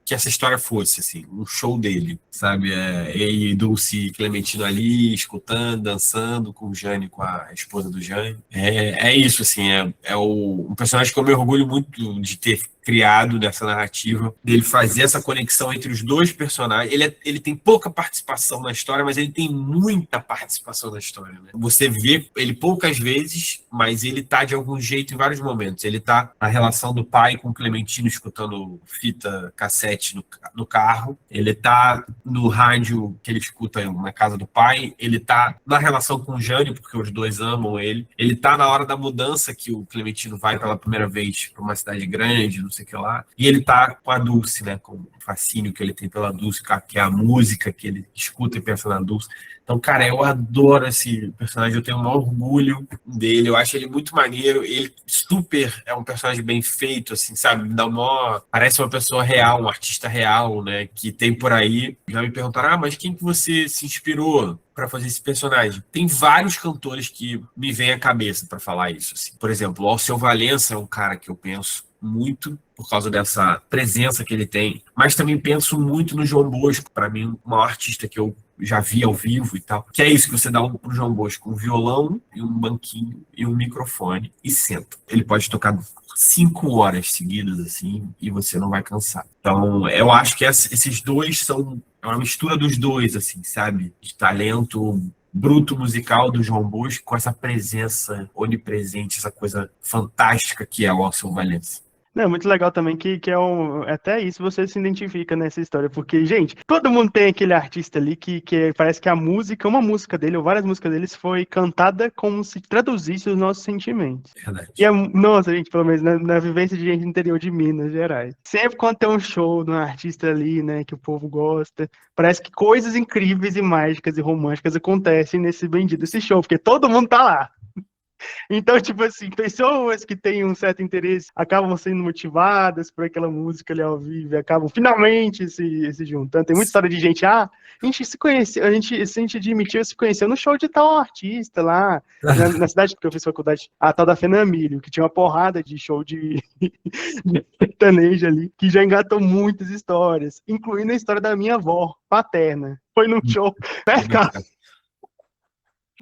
que essa história fosse, assim, um show dele, sabe? Ele e Dulce e Clementino ali, escutando, dançando com o Jânio, com a esposa do Jânio. É isso, assim, um personagem que eu me orgulho muito de ter criado dessa narrativa, dele fazer essa conexão entre os dois personagens. Ele tem pouca participação na história, mas ele tem muita participação na história, né? Você vê ele poucas vezes, mas ele tá de algum jeito em vários momentos. Ele tá na relação do pai com o Clementino, escutando fita cassete no carro. Ele tá no rádio que ele escuta na casa do pai. Ele tá na relação com o Jânio, porque os dois amam ele. Ele tá na hora da mudança, que o Clementino vai pela primeira vez para uma cidade grande, não sei o que lá. E ele tá com a Dulce, né? Com o fascínio que ele tem pela Dulce, que é a música que ele escuta e pensa na Dulce. Então, cara, eu adoro esse personagem, eu tenho um orgulho dele, eu acho ele muito maneiro, ele super é um personagem bem feito, assim, sabe? Parece uma pessoa real, um artista real, né? Que tem por aí. Já me perguntaram, mas quem que você se inspirou para fazer esse personagem? Tem vários cantores que me vêm à cabeça para falar isso, assim. Por exemplo, o Alceu Valença é um cara que eu penso muito por causa dessa presença que ele tem, mas também penso muito no João Bosco, para mim, o maior artista que eu já vi ao vivo e tal, que é isso que você dá pro João Bosco, um violão e um banquinho e um microfone e senta. Ele pode tocar 5 horas seguidas, assim, e você não vai cansar. Então, eu acho que esses dois é uma mistura dos dois, assim, sabe? De talento bruto musical do João Bosco com essa presença onipresente, essa coisa fantástica que é o Alceu Valença. Não, é muito legal também que até isso você se identifica nessa história, porque, gente, todo mundo tem aquele artista ali que parece que uma música dele, ou várias músicas deles, foi cantada como se traduzisse os nossos sentimentos. Verdade. E nossa, gente, pelo menos na vivência de gente do interior de Minas Gerais. Sempre quando tem um show de um artista ali, né, que o povo gosta, parece que coisas incríveis e mágicas e românticas acontecem nesse bendito esse show, porque todo mundo tá lá. Então, tipo assim, pessoas que têm um certo interesse acabam sendo motivadas por aquela música ali ao vivo, e acabam finalmente se juntando. Tem muita história de gente, a gente se conheceu, a gente admitiu, se conheceu no show de tal artista lá, na cidade que eu fiz faculdade, a tal da Fenamílio, que tinha uma porrada de show de sertanejo ali, que já engatou muitas histórias, incluindo a história da minha avó paterna. Foi num show, né, cara?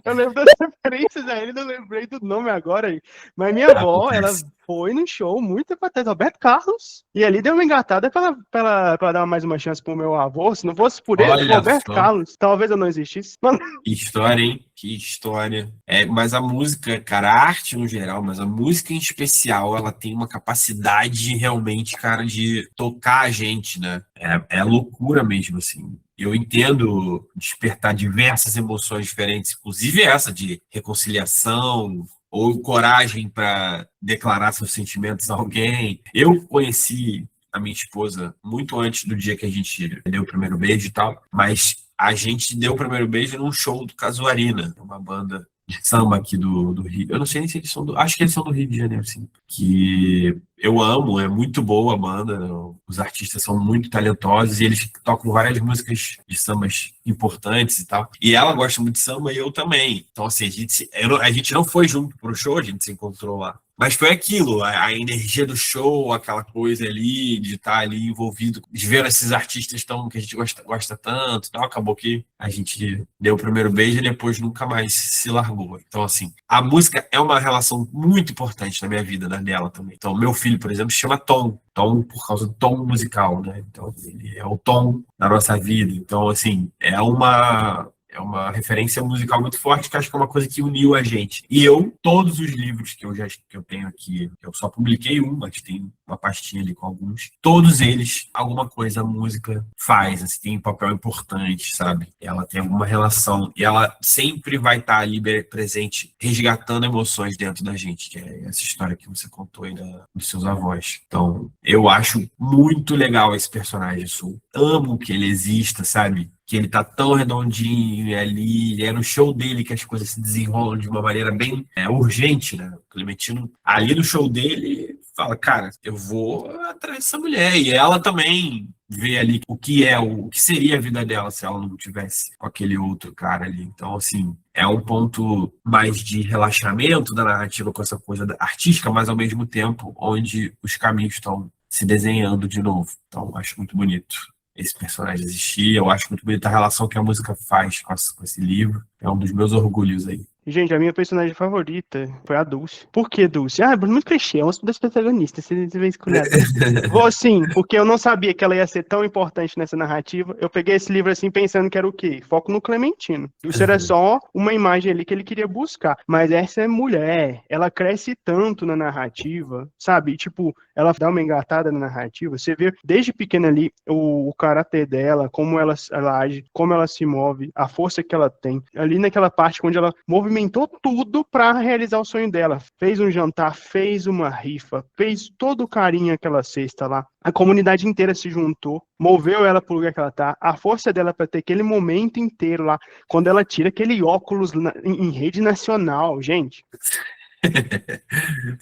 Eu lembro das referências a ele, não lembrei do nome agora. Mas minha avó, ela foi num show muito importante, Roberto Carlos, e ali deu uma engatada pra dar mais uma chance pro meu avô. Se não fosse por ele, Olha Roberto só. Carlos, talvez eu não existisse. Que história, hein? Que história. Mas a música, cara, a arte no geral, mas a música em especial, ela tem uma capacidade realmente, cara, de tocar a gente, né? É loucura mesmo, assim. Eu entendo despertar diversas emoções diferentes, inclusive essa de reconciliação ou coragem para declarar seus sentimentos a alguém. Eu conheci a minha esposa muito antes do dia que a gente deu o primeiro beijo e tal, mas a gente deu o primeiro beijo num show do Casuarina, uma banda de samba aqui do Rio. Eu não sei nem se eles são acho que eles são do Rio de Janeiro, sim. Que eu amo, é muito boa a banda, os artistas são muito talentosos e eles tocam várias músicas de sambas importantes e tal. E ela gosta muito de samba e eu também. Então, assim, a gente não foi junto pro show, a gente se encontrou lá. Mas foi aquilo, a energia do show, aquela coisa ali, de estar ali envolvido, de ver esses artistas que a gente gosta tanto e tal. Acabou que a gente deu o primeiro beijo e depois nunca mais se largou. Então, assim, a música é uma relação muito importante na minha vida, na dela também. Então, meu filho, por exemplo, se chama Tom. Tom por causa do tom musical, né? Então, ele é o tom da nossa vida. Então, assim, é uma referência musical muito forte, que acho que é uma coisa que uniu a gente. E todos os livros que eu tenho aqui, eu só publiquei um, mas tem uma pastinha ali com alguns, todos eles, alguma coisa a música faz, assim, tem um papel importante, sabe? Ela tem alguma relação, e ela sempre vai estar ali presente, resgatando emoções dentro da gente, que é essa história que você contou aí dos seus avós. Então, eu acho muito legal esse personagem, eu amo que ele exista, sabe? Que ele tá tão redondinho ali, é no show dele que as coisas se desenrolam de uma maneira bem urgente, né? O Clementino, ali no show dele, fala, cara, eu vou atrás dessa mulher. E ela também vê ali o que seria a vida dela se ela não tivesse com aquele outro cara ali. Então, assim, é um ponto mais de relaxamento da narrativa com essa coisa artística, mas ao mesmo tempo onde os caminhos estão se desenhando de novo. Então, acho muito bonito esse personagem existir. Eu acho muito bonita a relação que a música faz com esse livro. É um dos meus orgulhos aí. Gente, a minha personagem favorita foi a Dulce. Por que Dulce? É muito clichê, é uma das protagonistas, você vê escolhendo. Vou sim, porque eu não sabia que ela ia ser tão importante nessa narrativa. Eu peguei esse livro assim pensando que era o quê? Foco no Clementino. Dulce era só uma imagem ali que ele queria buscar. Mas essa é mulher, ela cresce tanto na narrativa, sabe? E, tipo, ela dá uma engatada na narrativa. Você vê desde pequena ali o caráter dela, como ela age, como ela se move, a força que ela tem. Ali naquela parte onde ela movimentou tudo para realizar o sonho dela. Fez um jantar, fez uma rifa, fez todo o carinho aquela cesta lá. A comunidade inteira se juntou, moveu ela pro lugar que ela tá. A força dela para ter aquele momento inteiro lá, quando ela tira aquele óculos em rede nacional, gente.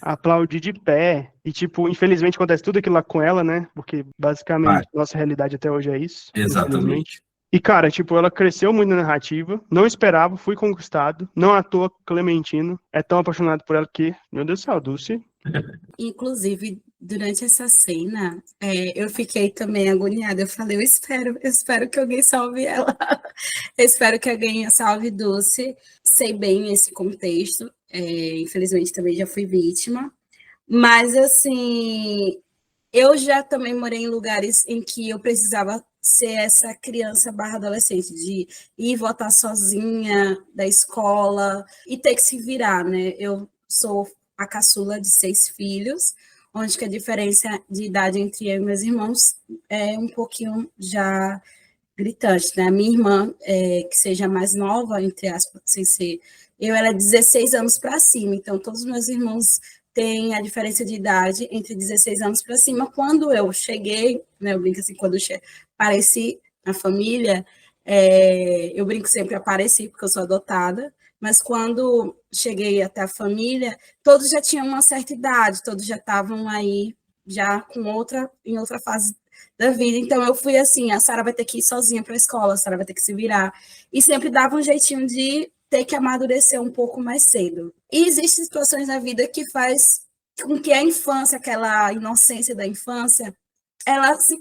Aplaudir de pé. E, tipo, infelizmente acontece tudo aquilo lá com ela, né? Porque basicamente nossa realidade até hoje é isso. Exatamente. E, cara, tipo, ela cresceu muito na narrativa, não esperava, fui conquistado, não à toa Clementino é tão apaixonado por ela que, meu Deus do céu, Dulce. Inclusive, durante essa cena, eu fiquei também agoniada. Eu falei, eu espero que alguém salve ela. Eu espero que alguém salve Dulce. Sei bem esse contexto. Infelizmente, também já fui vítima. Mas, assim, eu já também morei em lugares em que eu precisava ser essa criança barra adolescente, de ir votar sozinha da escola e ter que se virar, né? Eu sou a caçula de 6 filhos, onde que a diferença de idade entre eu e meus irmãos é um pouquinho já gritante, né? A minha irmã, que seja mais nova, entre aspas, sem ser, ela é 16 anos para cima, então todos os meus irmãos têm a diferença de idade entre 16 anos para cima. Quando eu cheguei, né, eu brinco assim, quando eu apareci na família, eu brinco sempre apareci, porque eu sou adotada, mas quando cheguei até a família, todos já tinham uma certa idade, todos já estavam aí, já em outra fase da vida. Então, eu fui assim, a Sara vai ter que ir sozinha para a escola, a Sara vai ter que se virar. E sempre dava um jeitinho de ter que amadurecer um pouco mais cedo. E existem situações na vida que faz com que a infância, aquela inocência da infância, ela se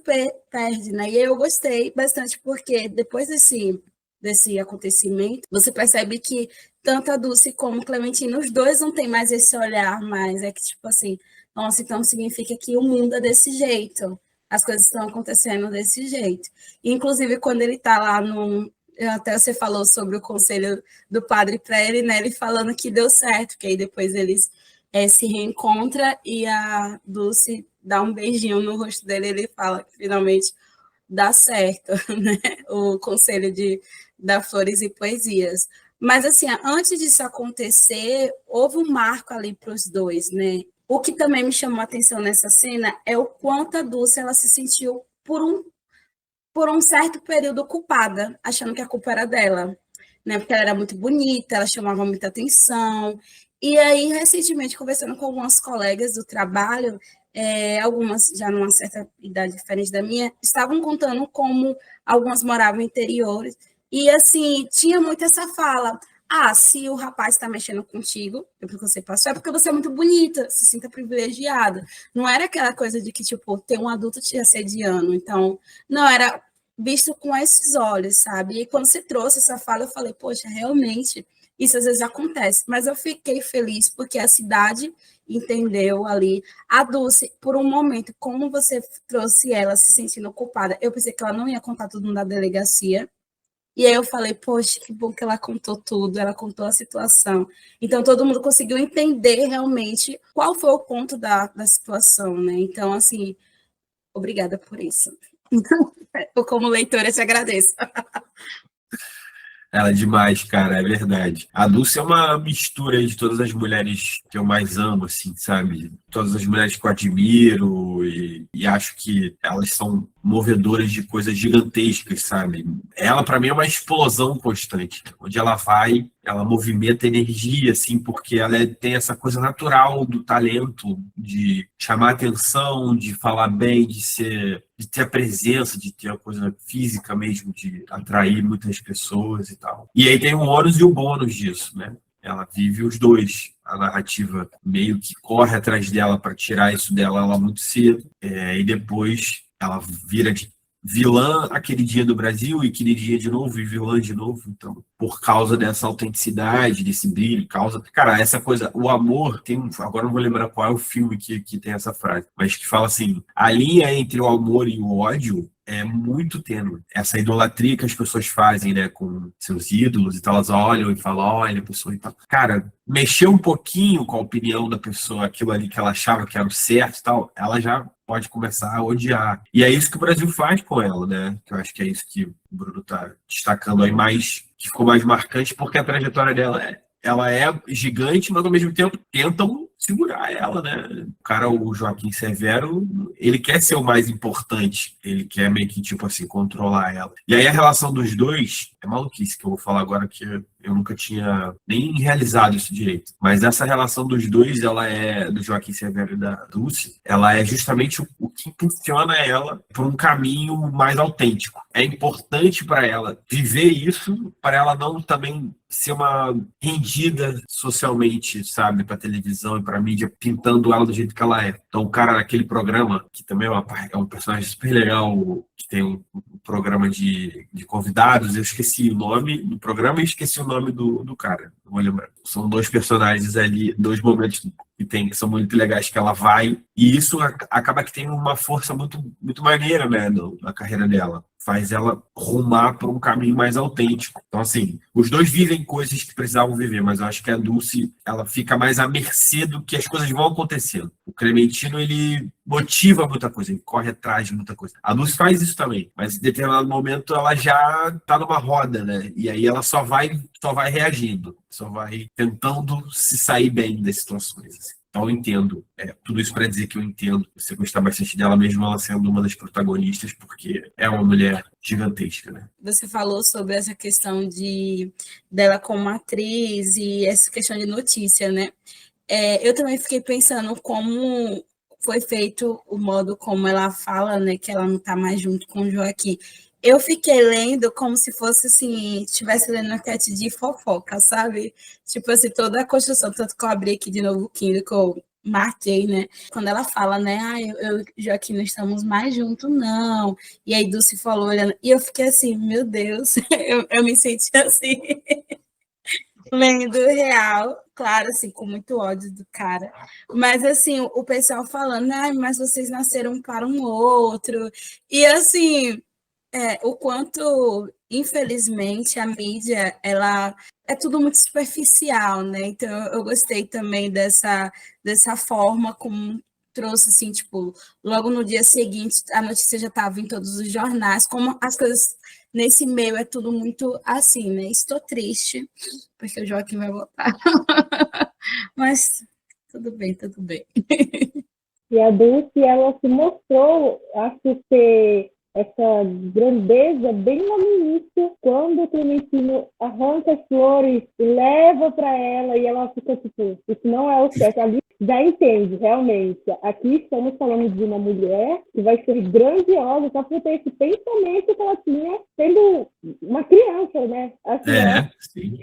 perde, né? E eu gostei bastante, porque depois desse acontecimento, você percebe que tanto a Dulce como o Clementino, os dois não têm mais esse olhar, mas é que, tipo assim, nossa, então significa que o mundo é desse jeito, as coisas estão acontecendo desse jeito. Inclusive, quando ele está lá até você falou sobre o conselho do padre para ele, né? Ele falando que deu certo, que aí depois eles se reencontram e a Dulce dá um beijinho no rosto dele, ele fala que finalmente dá certo, né? O conselho da Flores e Poesias. Mas, assim, antes disso acontecer, houve um marco ali para os dois, né? O que também me chamou a atenção nessa cena é o quanto a Dulce ela se sentiu, por um certo período, culpada, achando que a culpa era dela, né? Porque ela era muito bonita, ela chamava muita atenção. E aí, recentemente, conversando com algumas colegas do trabalho, algumas já numa certa idade diferente da minha, estavam contando como algumas moravam em interiores, e assim, tinha muito essa fala, se o rapaz está mexendo contigo, porque você passou, é porque você é muito bonita, se sinta privilegiada. Não era aquela coisa de que, tipo, tem um adulto te assediando, então, não, era visto com esses olhos, sabe? E quando você trouxe essa fala, eu falei, poxa, realmente, isso às vezes acontece, mas eu fiquei feliz porque a cidade entendeu ali. A Dulce, por um momento, como você trouxe ela se sentindo culpada, eu pensei que ela não ia contar tudo na delegacia. E aí eu falei, poxa, que bom que ela contou tudo, ela contou a situação. Então, todo mundo conseguiu entender realmente qual foi o ponto da situação, né? Então, assim, obrigada por isso. Eu, como leitora, te agradeço. Ela é demais, cara, é verdade. A Dulce é uma mistura de todas as mulheres que eu mais amo, assim, sabe? Todas as mulheres que eu admiro e acho que elas são movedoras de coisas gigantescas, sabe? Ela, para mim, é uma explosão constante. Onde ela vai, ela movimenta energia, assim, porque ela tem essa coisa natural do talento, de chamar atenção, de falar bem, de ter a presença, de ter a coisa física mesmo, de atrair muitas pessoas e tal. E aí tem o ônus e o bônus disso, né? Ela vive os dois. A narrativa meio que corre atrás dela para tirar isso dela lá muito cedo. E depois ela vira de vilã aquele dia do Brasil e aquele dia de novo e vilã de novo. Então, por causa dessa autenticidade, desse brilho, Cara, essa coisa, o amor agora não vou lembrar qual é o filme que tem essa frase, mas que fala assim, a linha entre o amor e o ódio é muito tênue. Essa idolatria que as pessoas fazem, né, com seus ídolos e tal, elas olham e falam, olha, a pessoa e tal. Cara, mexer um pouquinho com a opinião da pessoa, aquilo ali que ela achava que era o certo e tal, ela já pode começar a odiar. E é isso que o Brasil faz com ela, né? Que eu acho que é isso que o Bruno tá destacando aí mais, que ficou mais marcante, porque a trajetória dela ela é gigante, mas ao mesmo tempo tentam segurar ela, né? O cara, o Joaquim Severo, ele quer ser o mais importante, ele quer meio que, tipo assim, controlar ela. E aí a relação dos dois, é maluquice que eu vou falar agora, que eu nunca tinha nem realizado isso direito. Mas essa relação dos dois, ela é, do Joaquim Severo e da Dulce, ela é justamente o que impulsiona ela por um caminho mais autêntico. É importante para ela viver isso, para ela não também ser uma rendida socialmente, sabe, para televisão e para mídia, pintando ela do jeito que ela é. Então, o cara naquele programa, que também é um personagem super legal, que tem um programa de convidados, eu esqueci o nome do programa e esqueci o nome do cara, não vou lembrar. São dois personagens ali, dois momentos que são muito legais, que ela vai, e isso acaba que tem uma força muito, muito maneira, né, na carreira dela. Faz ela rumar para um caminho mais autêntico. Então, assim, os dois vivem coisas que precisavam viver, mas eu acho que a Dulce, ela fica mais à mercê do que as coisas vão acontecendo. O Clementino, ele motiva muita coisa, ele corre atrás de muita coisa. A Dulce faz isso também, mas em determinado momento ela já está numa roda, né? E aí ela só vai reagindo, só vai tentando se sair bem das situações, assim. Então eu entendo, tudo isso para dizer que eu entendo você gostar bastante dela, mesmo ela sendo uma das protagonistas, porque é uma mulher gigantesca, né? Você falou sobre essa questão dela como atriz e essa questão de notícia, né? Eu também fiquei pensando como foi feito o modo como ela fala, né, que ela não está mais junto com o Joaquim. Eu fiquei lendo como se fosse assim, estivesse lendo uma cat de fofoca, sabe? Tipo assim, toda a construção, tanto que eu abri aqui de novo o Kindle, que eu marquei, né? Quando ela fala, né? Eu e Joaquim não estamos mais juntos, não. E aí Dulce falou, olhando, e eu fiquei assim, meu Deus, eu me senti assim, lendo real, claro, assim, com muito ódio do cara. Mas, assim, o pessoal falando, mas vocês nasceram para um outro. E, assim, o quanto, infelizmente, a mídia, ela é tudo muito superficial, né? Então, eu gostei também dessa forma como trouxe, assim, tipo, logo no dia seguinte, a notícia já estava em todos os jornais, como as coisas nesse meio é tudo muito assim, né? Estou triste, porque o Joaquim vai voltar. Mas tudo bem, tudo bem. E a Dulce, ela se mostrou, acho ser essa grandeza bem lá no início, quando o Clementino arranca as flores e leva para ela, e ela fica tipo, isso não é o certo. Ali já entende, realmente. Aqui estamos falando de uma mulher que vai ser grandiosa, só por ter esse pensamento que ela tinha sendo uma criança, né? Assim, Sim.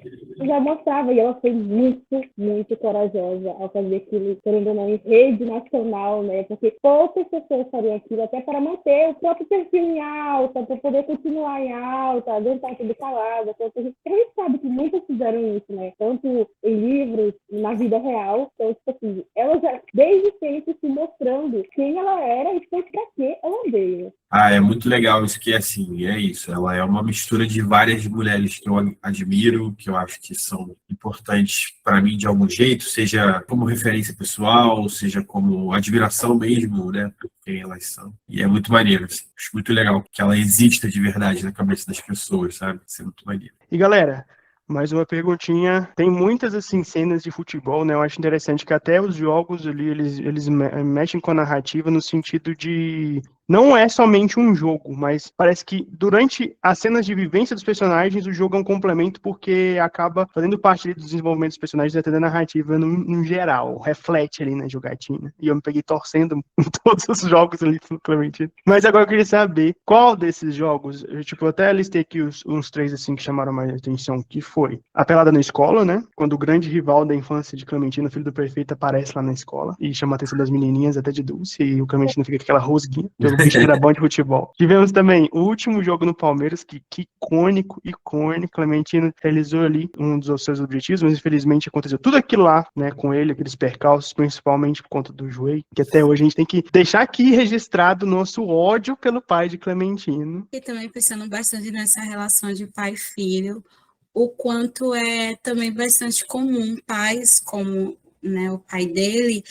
já mostrava, e ela foi muito, muito corajosa ao fazer aquilo, querendo ou não, em rede nacional, né? Porque poucas pessoas fariam aquilo até para manter o próprio perfil em alta, para poder continuar em alta, aguentar tudo calada. A gente sabe que muitas fizeram isso, né? Tanto em livros, na vida real. Então, tipo assim, ela já, desde sempre, se mostrando quem ela era e para que ela veio. É muito legal isso, que assim, é isso. Ela é uma mistura de várias mulheres que eu admiro, que eu acho que são importantes para mim de algum jeito, seja como referência pessoal, seja como admiração mesmo, né, por quem elas são. E é muito maneiro, assim. Acho muito legal que ela exista de verdade na cabeça das pessoas, sabe? Isso é muito maneiro. E galera, mais uma perguntinha. Tem muitas assim cenas de futebol, né? Eu acho interessante que até os jogos ali eles mexem com a narrativa no sentido de não é somente um jogo, mas parece que durante as cenas de vivência dos personagens o jogo é um complemento porque acaba fazendo parte ali do desenvolvimento dos personagens até da narrativa no geral, reflete ali na jogatina. E eu me peguei torcendo em todos os jogos ali do Clementino. Mas agora eu queria saber qual desses jogos, eu até listei aqui uns três assim que chamaram mais atenção, que foi a pelada na escola, né? Quando o grande rival da infância de Clementino, filho do prefeito, aparece lá na escola e chama a atenção das menininhas, até de Dulce, e o Clementino fica com aquela rosguinha, pelo bicho que era bom de futebol. Tivemos também o último jogo no Palmeiras, que icônico, Clementino realizou ali um dos seus objetivos, mas infelizmente aconteceu tudo aquilo lá, né, com ele, aqueles percalços, principalmente por conta do joelho, que até hoje a gente tem que deixar aqui registrado o nosso ódio pelo pai de Clementino. E também pensando bastante nessa relação de pai e filho, o quanto é também bastante comum pais, como, né, o pai dele,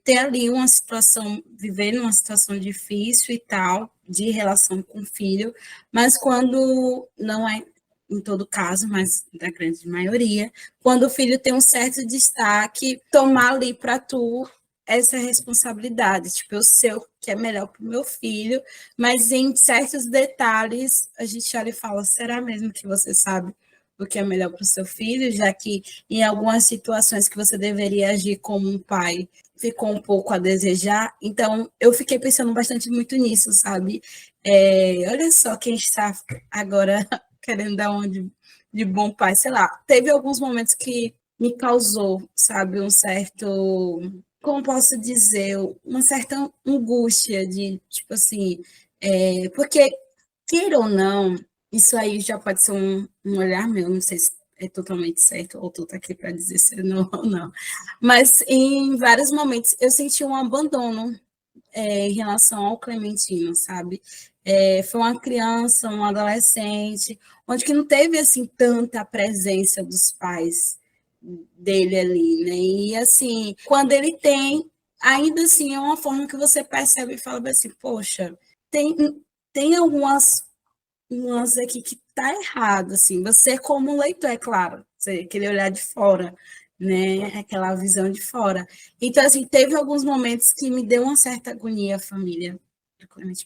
ter ali uma situação, viver numa situação difícil e tal, de relação com o filho, mas quando não é em todo caso, mas da grande maioria, quando o filho tem um certo destaque, tomar ali para tu essa responsabilidade, tipo, eu sei o que é melhor para o meu filho, mas em certos detalhes a gente olha e fala, será mesmo que você sabe o que é melhor para o seu filho, já que em algumas situações que você deveria agir como um pai, ficou um pouco a desejar? Então, eu fiquei pensando bastante muito nisso, sabe? Olha só quem está agora querendo dar um de bom pai, sei lá, teve alguns momentos que me causou, sabe, um certo, como posso dizer, uma certa angústia de, tipo assim, porque, queira ou não, isso aí já pode ser um olhar meu, não sei se é totalmente certo, ou tu tá aqui para dizer se não ou não. Mas em vários momentos eu senti um abandono em relação ao Clementino, sabe? Foi uma criança, um adolescente, onde que não teve assim tanta presença dos pais dele ali, né? E assim, quando ele tem, ainda assim é uma forma que você percebe e fala assim, poxa, tem algumas nuances aqui que tá errado, assim. Você como leitor, é claro, você aquele olhar de fora, né? Aquela visão de fora. Então, assim, teve alguns momentos que me deu uma certa agonia a família,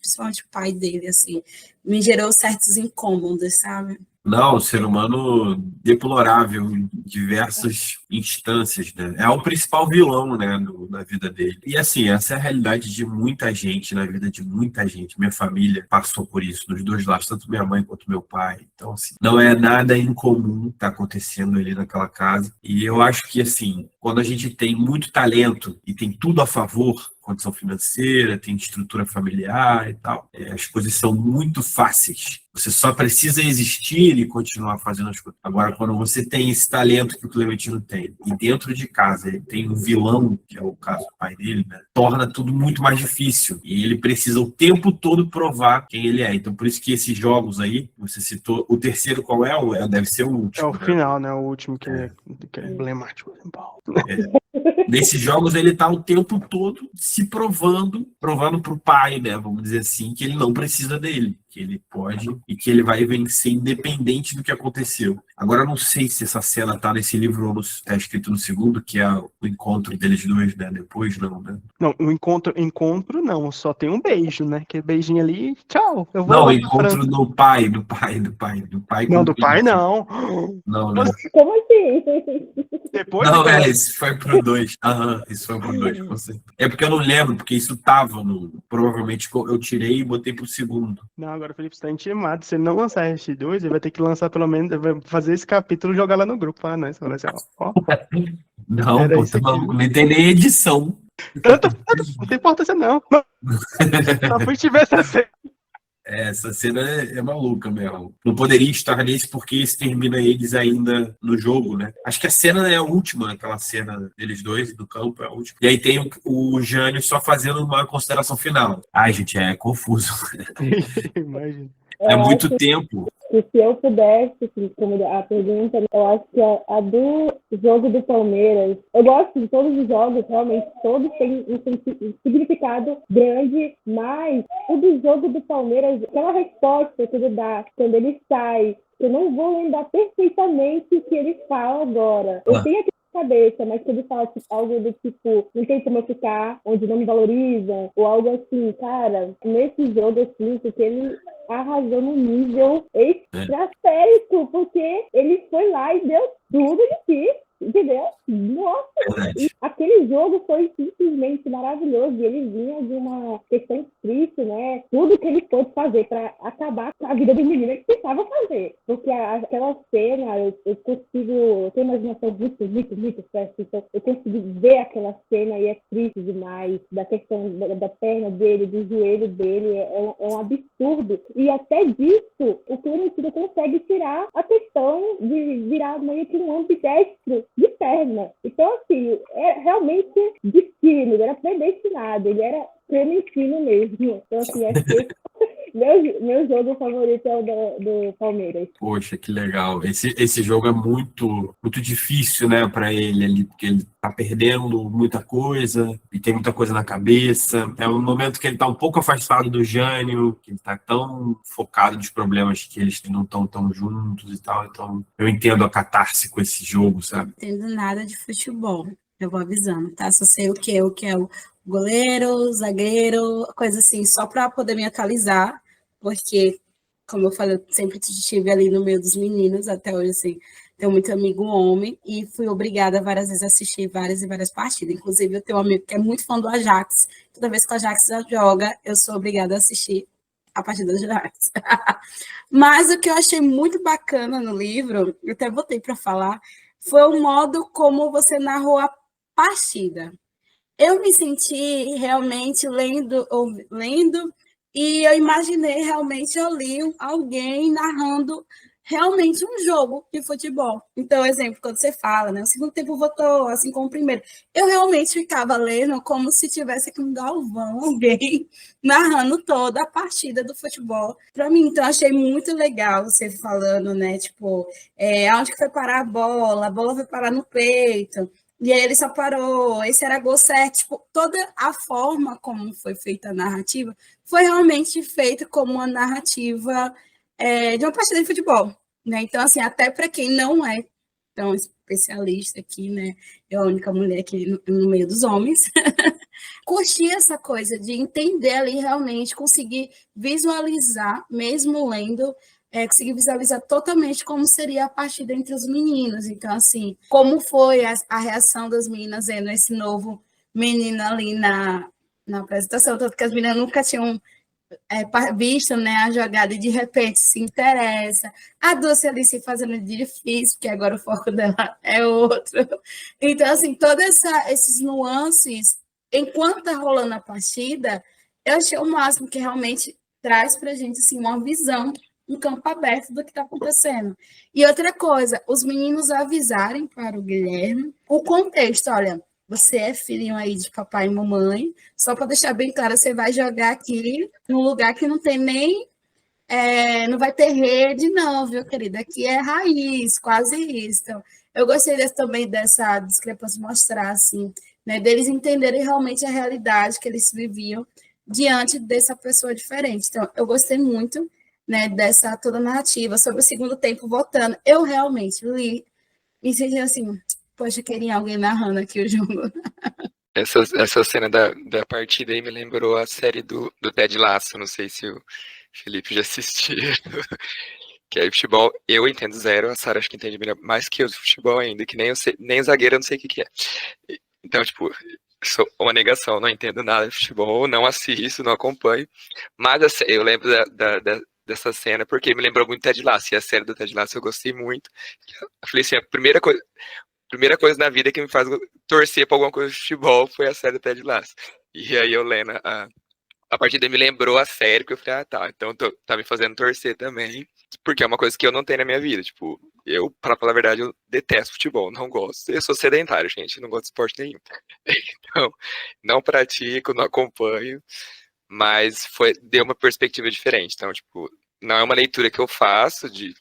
principalmente o pai dele, assim, me gerou certos incômodos, sabe? Não, o ser humano deplorável em diversas instâncias, né? É o principal vilão, né, na vida dele. E assim, essa é a realidade de muita gente, na vida de muita gente. Minha família passou por isso, dos dois lados, tanto minha mãe quanto meu pai. Então, assim, não é nada incomum tá acontecendo ali naquela casa. E eu acho que, assim, quando a gente tem muito talento e tem tudo a favor, condição financeira, tem estrutura familiar e tal, as coisas são muito fáceis. Você só precisa existir e continuar fazendo as coisas. Agora, quando você tem esse talento que o Clementino tem, e dentro de casa ele tem um vilão, que é o caso do pai dele, né, torna tudo muito mais difícil. E ele precisa o tempo todo provar quem ele é. Então, por isso que esses jogos aí, você citou, o terceiro qual é? Deve ser o É último, o né? final, né? O último que é emblemático. Nesses jogos ele está o tempo todo se provando para o pai, né? Vamos dizer assim, que ele não precisa dele, que ele pode e que ele vai vencer independente do que aconteceu. Agora eu não sei se essa cena está nesse livro ou está escrito no segundo, que é o encontro deles dois, né? Depois não, né? Não, o encontro não, só tem um beijo, né? Que beijinho ali, tchau, eu vou Não, o lá pra encontro França. do pai Não, com do o pai Clementino. não. Não, né? Como assim? Depois Não, daquela... isso foi pro 2. Aham, isso foi pro 2, com certeza. É porque eu não lembro, porque isso tava no. Provavelmente eu tirei e botei pro segundo. Não, agora o Felipe está intimado. Se ele não lançar RX2, ele vai ter que lançar pelo menos, vai fazer esse capítulo e jogar lá no grupo. Ah, não, fala assim, ó, Não, era pô, isso tá aqui. maluco, nem tem nem edição. Tanto, não tem importância não. Só fui tiver essa cena. Essa cena é maluca mesmo. Não poderia estar nesse porque isso termina eles ainda no jogo, né? Acho que a cena é a última, aquela cena deles dois do campo é a última. E aí tem o Jânio só fazendo uma consideração final. Ai, gente, é confuso. Imagina. É Eu muito acho tempo. que se eu pudesse, assim, como a pergunta, eu acho que a do jogo do Palmeiras, eu gosto de todos os jogos, realmente, todos têm um significado grande, mas o do jogo do Palmeiras, aquela resposta que ele dá quando ele sai, eu não vou lembrar perfeitamente o que ele fala agora. Eu tenho aqui na cabeça, mas que ele fala tipo, algo do tipo, não tem como eu ficar onde não me valorizam, ou algo assim, cara, nesse jogo eu sinto que ele arrasou no nível estratosférico, porque ele foi lá e deu tudo de si, entendeu? Nossa! E aquele jogo foi simplesmente maravilhoso, e ele vinha de uma questão triste, né? Tudo que ele pôde fazer para acabar com a vida do menino que precisava fazer. Porque aquela cena, eu consigo ter uma imaginação muito fértil, então eu consigo ver aquela cena e é triste demais, da questão da perna dele, do joelho dele, é um absurdo. E até disso, o Clementino consegue tirar a questão de virar meio que um ambidestro de perna. Então, assim, é realmente destino, ele era predestinado, ele era Clementino mesmo. Então, assim, acho que meu jogo favorito é o do Palmeiras. Poxa, que legal. Esse jogo é muito difícil, né, para ele ali, porque ele tá perdendo muita coisa e tem muita coisa na cabeça. É um momento que ele tá um pouco afastado do Jânio, que ele tá tão focado nos problemas que eles não estão tão juntos e tal. Então, eu entendo a catarse com esse jogo, sabe? Não entendo nada de futebol, eu vou avisando, tá? Só sei o que é o goleiro, zagueiro, coisa assim, só para poder me atualizar, porque, como eu falei, eu sempre estive ali no meio dos meninos, até hoje, assim, tenho muito amigo homem, e fui obrigada várias vezes a assistir várias e várias partidas. Inclusive, eu tenho um amigo que é muito fã do Ajax, toda vez que o Ajax joga, eu sou obrigada a assistir a partida do Ajax. Mas o que eu achei muito bacana no livro, eu até botei para falar, foi o modo como você narrou a partida. Eu me senti realmente lendo, e eu imaginei realmente ali alguém narrando realmente um jogo de futebol. Então, exemplo, quando você fala, né, o segundo tempo votou assim como o primeiro, eu realmente ficava lendo como se tivesse aqui um Galvão, alguém narrando toda a partida do futebol para mim. Então, achei muito legal você falando, né, tipo, aonde que foi parar a bola foi parar no peito, e aí ele só parou, esse era gol certo, tipo, toda a forma como foi feita a narrativa foi realmente feita como uma narrativa de uma partida de futebol, né? Então, assim, até para quem não é tão especialista aqui, né? Eu a única mulher aqui no meio dos homens, curtir essa coisa de entender ali realmente, conseguir visualizar, mesmo lendo, conseguir visualizar totalmente como seria a partida entre os meninos. Então, assim, como foi a reação das meninas vendo esse novo menino ali na apresentação, tanto que as meninas nunca tinham visto, né, a jogada e de repente se interessa. A Dulce ali se fazendo de difícil, porque agora o foco dela é outro. Então, assim, todos esses nuances, enquanto tá rolando a partida, eu achei o máximo que realmente traz pra gente assim, uma visão, um campo aberto do que está acontecendo. E outra coisa, os meninos avisarem para o Guilherme o contexto, olha, você é filhinho aí de papai e mamãe, só para deixar bem claro, você vai jogar aqui num lugar que não tem nem, não vai ter rede, não, viu, querida? Aqui é raiz, quase isso. Então, eu gostei também dessa discrepância mostrar, assim, né, deles entenderem realmente a realidade que eles viviam diante dessa pessoa diferente. Então, eu gostei muito, né, dessa toda narrativa sobre o segundo tempo voltando. Eu realmente li e senti assim, poxa, queria alguém narrando aqui o jogo. Essa cena da partida aí me lembrou a série do Ted Lasso, não sei se o Felipe já assistiu. Que aí futebol, eu entendo zero, a Sarah acho que entende melhor, mais que eu de futebol ainda, que nem eu sei, nem zagueiro eu não sei o que é. Então, tipo, sou uma negação, não entendo nada de futebol, não assisto, não acompanho, mas eu lembro dessa cena porque me lembrou muito Ted Lasso, e a série do Ted Lasso eu gostei muito. Eu falei assim, a primeira coisa na vida que me faz torcer pra alguma coisa de futebol foi a série do Ted Lasso. E aí eu lendo a partida me lembrou a série, que eu falei, tá, então tá me fazendo torcer também, porque é uma coisa que eu não tenho na minha vida, tipo, eu, pra falar a verdade, eu detesto futebol, não gosto, eu sou sedentário, gente, não gosto de esporte nenhum, então, não pratico, não acompanho, mas deu uma perspectiva diferente, então, tipo, não é uma leitura que eu faço de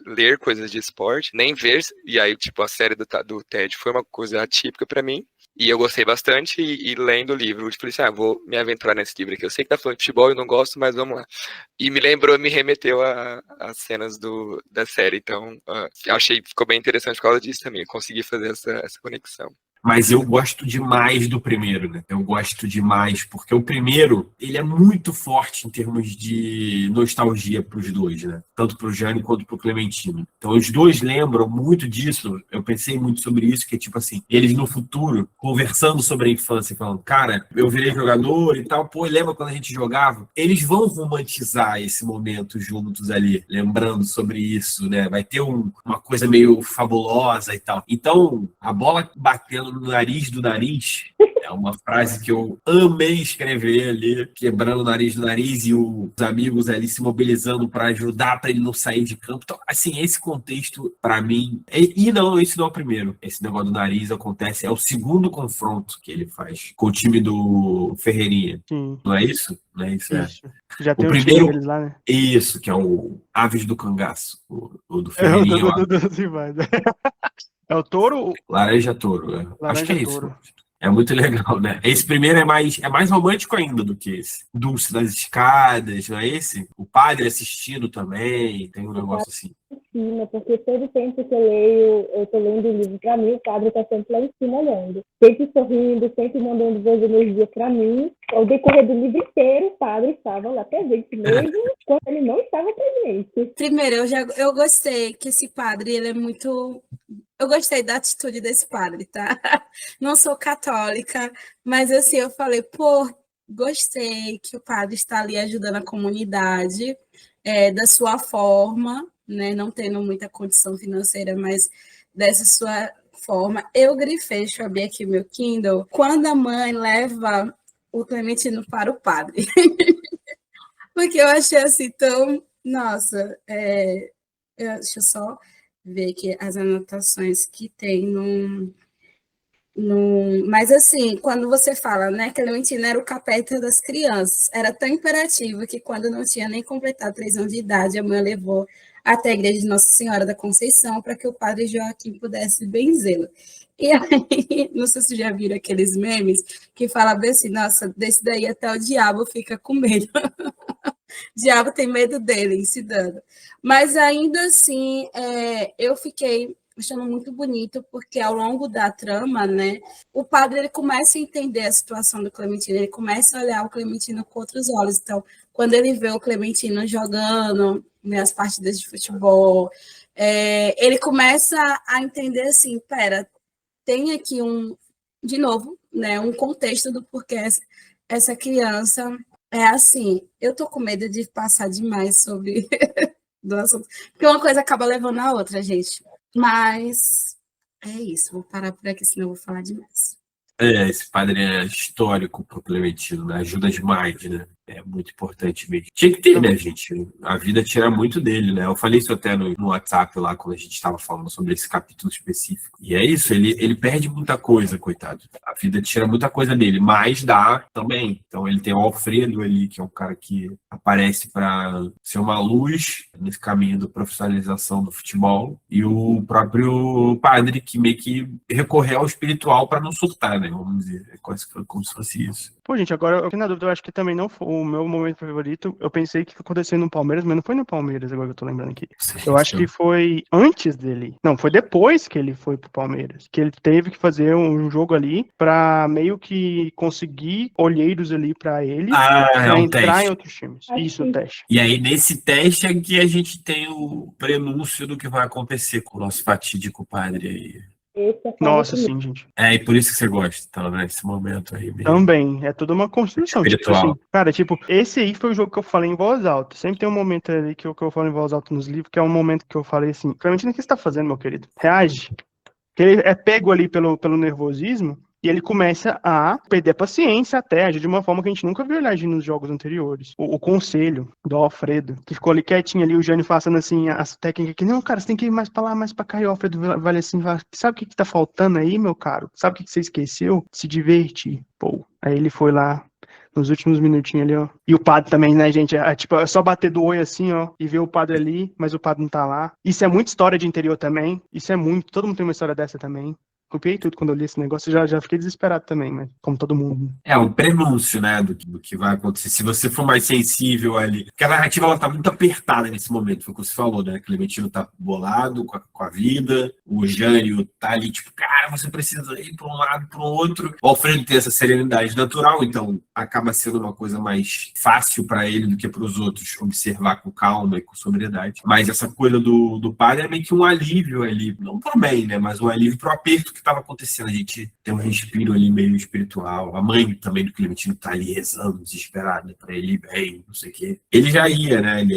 ler coisas de esporte, nem ver, e aí, tipo, a série do TED foi uma coisa atípica pra mim, e eu gostei bastante, e lendo o livro, eu falei assim, vou me aventurar nesse livro aqui, eu sei que tá falando de futebol, eu não gosto, mas vamos lá. E me remeteu às cenas da série, então, achei que ficou bem interessante por causa disso também, consegui fazer essa conexão. Mas eu gosto demais do primeiro, né? Eu gosto demais, porque o primeiro, ele é muito forte em termos de nostalgia para os dois, né? Tanto para o Jânio quanto para o Clementino. Então, os dois lembram muito disso. Eu pensei muito sobre isso, que é tipo assim, eles no futuro, conversando sobre a infância, falando, cara, eu virei jogador e tal, pô, lembra quando a gente jogava? Eles vão romantizar esse momento juntos ali, lembrando sobre isso, né? Vai ter uma coisa meio fabulosa e tal. Então, a bola batendo no nariz do nariz é uma frase que eu amei escrever ali, quebrando o nariz do nariz e os amigos ali se mobilizando para ajudar para ele não sair de campo. Então, assim, esse contexto, para mim. E não, esse não é o primeiro. Esse negócio do nariz acontece, é o segundo confronto que ele faz com o time do Ferreirinha. Sim. Não é isso? Não é isso, Isso. Já tem o o time primeiro deles lá, né? Isso, que é o Aves do Cangaço, o do É o Ferreirinha lá. do Rivais. É o touro? Laranja Touro, acho que Laranja é isso. Touro. É muito legal, né? Esse primeiro é mais romântico ainda do que esse. Dulce das escadas, não é esse? O padre assistindo também, tem um negócio assim. Em cima, porque todo tempo que eu leio, eu tô lendo o livro pra mim, o padre tá sempre lá em cima olhando. Sempre sorrindo, sempre mandando boas energias pra mim. Ao decorrer do livro inteiro, o padre estava lá presente, mesmo quando ele não estava presente. Primeiro, eu gostei que esse padre, ele é muito... Eu gostei da atitude desse padre, tá? Não sou católica, mas assim, eu falei, pô, gostei que o padre está ali ajudando a comunidade da sua forma, né? Não tendo muita condição financeira, mas dessa sua forma. Eu grifei, deixa eu abrir aqui meu Kindle, quando a mãe leva o Clementino para o padre. Porque eu achei assim tão, nossa, deixa eu só ver aqui as anotações que tem mas assim, quando você fala, né, que Clementina era o capeta das crianças, era tão imperativo que quando não tinha nem completado 3 anos de idade, a mãe levou até a igreja de Nossa Senhora da Conceição para que o padre Joaquim pudesse benzê-la. E aí, não sei se já viram aqueles memes que falam bem assim, nossa, desse daí até o diabo fica com medo. O diabo tem medo dele, ensinando. Mas ainda assim, eu fiquei achando muito bonito, porque ao longo da trama, né, o padre ele começa a entender a situação do Clementino, ele começa a olhar o Clementino com outros olhos. Então, quando ele vê o Clementino jogando, né, as partidas de futebol, ele começa a entender assim, pera, tem aqui de novo, né, um contexto do porquê essa criança é assim. Eu tô com medo de passar demais sobre do assunto, porque uma coisa acaba levando a outra, gente. Mas é isso, vou parar por aqui, senão eu vou falar demais. Esse padre é histórico pro Clementino, né? Ajuda demais, né? É muito importante mesmo. Tinha que ter, né, gente? A vida tira muito dele, né? Eu falei isso até no WhatsApp lá, quando a gente estava falando sobre esse capítulo específico. E é isso, ele perde muita coisa, coitado. A vida tira muita coisa dele, mas dá também. Então ele tem o Alfredo ali, que é um cara que aparece para ser uma luz nesse caminho da profissionalização do futebol. E o próprio padre, que meio que recorre ao espiritual para não surtar, né? Vamos dizer. É quase como se fosse isso. Pô, gente, agora eu fiquei na dúvida, eu acho que também não foi o meu momento favorito. Eu pensei que aconteceu no Palmeiras, mas não foi no Palmeiras, agora que eu tô lembrando aqui. Eu acho que foi antes dele. Não, foi depois que ele foi pro Palmeiras. Que ele teve que fazer um jogo ali pra meio que conseguir olheiros ali pra ele. É um entrar teste. em outros times. Isso, o teste. E aí, nesse teste é que a gente tem o prenúncio do que vai acontecer com o nosso fatídico padre aí. Nossa, sim, gente. E por isso que você gosta, então, né? Esse momento aí mesmo. Também, é toda uma construção. Espiritual. Tipo assim, cara, esse aí foi o jogo que eu falei em voz alta. Sempre tem um momento ali que eu falo em voz alta nos livros, que é um momento que eu falei assim, Clementino, o que você tá fazendo, meu querido? Reage. Que ele é pego ali pelo nervosismo, e ele começa a perder a paciência até, agir de uma forma que a gente nunca viu ele agir nos jogos anteriores. O conselho do Alfredo, que ficou ali quietinho ali, o Jânio passando assim, as técnicas que, não, cara, você tem que ir mais pra lá, mais pra cá, e o Alfredo vale assim, sabe o que tá faltando aí, meu caro? Sabe o que você esqueceu? Se divertir. Pô, aí ele foi lá, nos últimos minutinhos ali, ó. E o padre também, né, gente? Tipo, é só bater do oi assim, ó, e ver o padre ali, mas o padre não tá lá. Isso é muito história de interior também. Isso é muito. Todo mundo tem uma história dessa também. Copiei tudo quando eu li esse negócio, já fiquei desesperado também, mas como todo mundo. É um prenúncio, né, do que vai acontecer. Se você for mais sensível ali. Porque a narrativa, ela tá muito apertada nesse momento, foi o que você falou, né? Clementino tá bolado com a vida, o Jânio tá ali, tipo, cara, você precisa ir para um lado, para o outro. O Alfredo tem essa serenidade natural, então acaba sendo uma coisa mais fácil para ele do que para os outros observar com calma e com sobriedade. Mas essa coisa do padre é meio que um alívio ali, não pro bem, né? Mas um alívio pro aperto que estava acontecendo. A gente tem um respiro ali meio espiritual. A mãe também do Clementino tá ali rezando, desesperada para ele ir bem, não sei o quê. Ele já ia, né?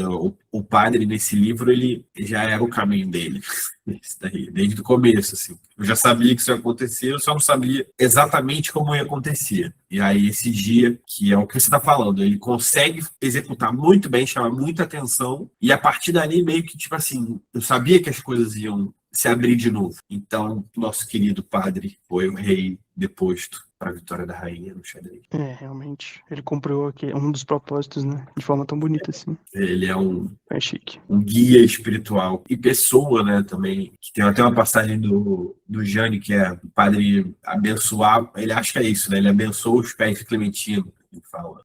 O padre, nesse livro, ele já era o caminho dele. Isso daí, desde o começo, assim. Eu já sabia que isso ia acontecer, eu só não sabia exatamente como ia acontecer. E aí, esse dia, que é o que você está falando, ele consegue executar muito bem, chamar muita atenção, e a partir dali, meio que, tipo assim, eu sabia que as coisas iam se abrir de novo. Então, nosso querido padre foi o rei deposto para a vitória da rainha no xadrez. Realmente. Ele cumpriu aqui um dos propósitos, né? De forma tão bonita assim. Ele é É chique. um guia espiritual e pessoa, né, também. Que tem até uma passagem do Jânio, que é o padre abençoar, ele acha que é isso, né? Ele abençoa os pés de Clementino.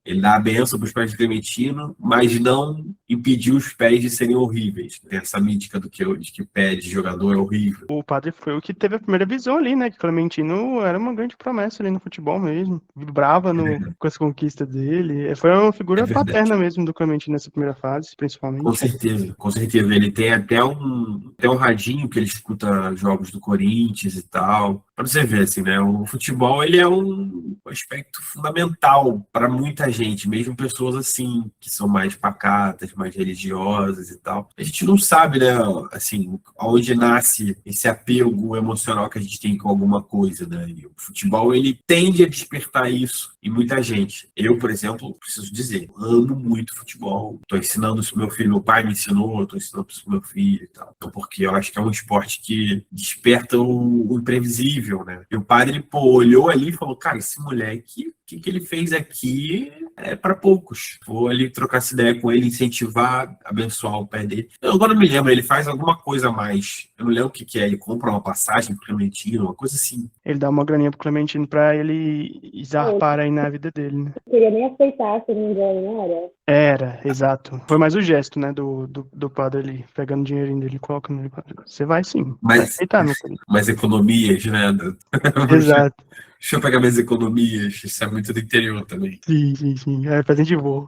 Ele dá a benção para os pés de Clementino, mas não impediu os pés de serem horríveis. Tem essa mítica de que o pé de jogador é horrível. O padre foi o que teve a primeira visão ali, né? Que Clementino era uma grande promessa ali no futebol mesmo. Vibrava com as conquistas dele. Foi uma figura paterna mesmo do Clementino nessa primeira fase, principalmente. Com certeza, com certeza. Ele tem até um radinho que ele escuta jogos do Corinthians e tal. Para você ver, assim, né? O futebol, ele é um aspecto fundamental para muita gente, mesmo pessoas assim, que são mais pacatas, mais religiosas e tal. A gente não sabe, né, assim, onde nasce esse apego emocional que a gente tem com alguma coisa, né? E o futebol, ele tende a despertar isso em muita gente. Eu, por exemplo, preciso dizer, amo muito futebol. Estou ensinando isso pro meu filho, meu pai me ensinou, estou ensinando isso pro meu filho e tal. Então, porque eu acho que é um esporte que desperta o imprevisível, né? E o padre, pô, olhou ali e falou, cara, esse moleque, o que ele fez aqui é para poucos. Vou ali trocar essa ideia com ele, incentivar, abençoar o pé dele. Eu agora não me lembro, ele faz alguma coisa a mais. Eu não lembro o que é. Ele compra uma passagem pro Clementino, uma coisa assim. Ele dá uma graninha pro Clementino pra ele zarpar aí na vida dele, né? Não queria nem aceitar, se eu não me engano, não era? Era, exato. Foi mais o gesto, né, do padre ali, pegando o dinheirinho dele e colocando ele. Você vai sim, vai Mas, aceitar, meu querido. mas economias, né? Exato. Deixa eu pegar minhas economias. Isso é muito do interior também. Sim. É presente de voo.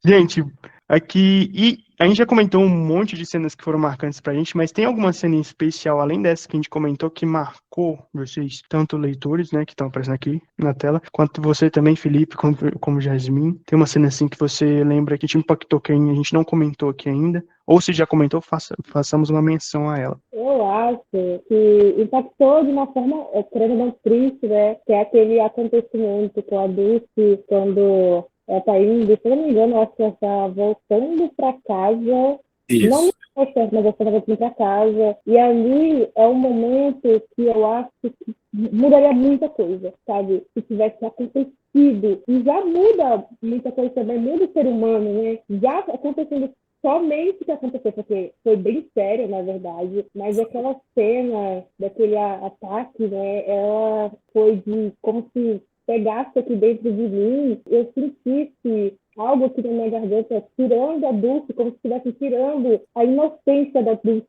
Gente, aqui. E a gente já comentou um monte de cenas que foram marcantes pra gente, mas tem alguma cena em especial, além dessa que a gente comentou, que marcou vocês, tanto leitores, né, que estão aparecendo aqui na tela, quanto você também, Felipe, como Jasmin? Tem uma cena assim que você lembra que te impactou, que a gente não comentou aqui ainda? Ou se já comentou, façamos uma menção a ela. Eu acho que impactou de uma forma, querendo ou não, triste, né? Que é aquele acontecimento com a Dulce, quando ela tá indo, se eu não me engano, eu acho que ela tá voltando pra casa. Não Isso. me lembro certo, mas ela tá voltando pra casa. E ali é um momento que eu acho que mudaria muita coisa, sabe? Se tivesse acontecido. E já muda muita coisa também, muda o ser humano, né? Já acontecendo somente o que aconteceu, porque foi bem sério, na verdade, mas aquela cena daquele ataque, né, ela foi de como se pegasse aqui dentro de mim, eu sentisse algo aqui na minha garganta, tirando a Dulce, como se estivesse tirando a inocência da Dulce,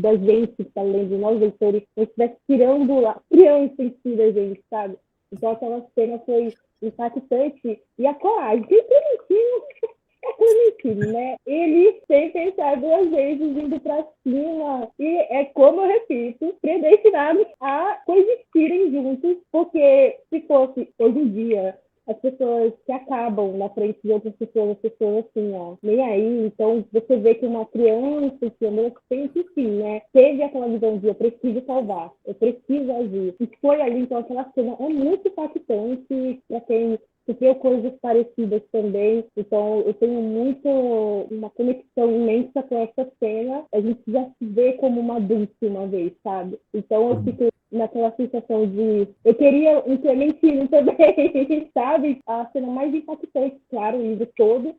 da gente que está lendo, nós leitores, como se estivesse tirando a criança em si da gente, sabe? Então aquela cena foi impactante, e a coragem, que bonitinho, é Clementine, né? Ele, sem pensar duas vezes, indo pra cima. E é como eu repito, predestinados a coexistirem juntos, porque se fosse hoje em dia as pessoas que acabam na frente de outras pessoas, as pessoas assim, ó, nem aí. Então, você vê que uma criança, que adolescente, enfim, né, teve aquela visão de eu preciso salvar, eu preciso agir. E foi ali, então, aquela cena é muito impactante pra quem sofreu coisas parecidas também. Então, eu tenho muito uma conexão imensa com essa cena. A gente já se vê como uma adulta uma vez, sabe? Então, eu fico naquela sensação de... Eu queria um Clementino também, sabe? A cena mais impactante, claro, o livro todo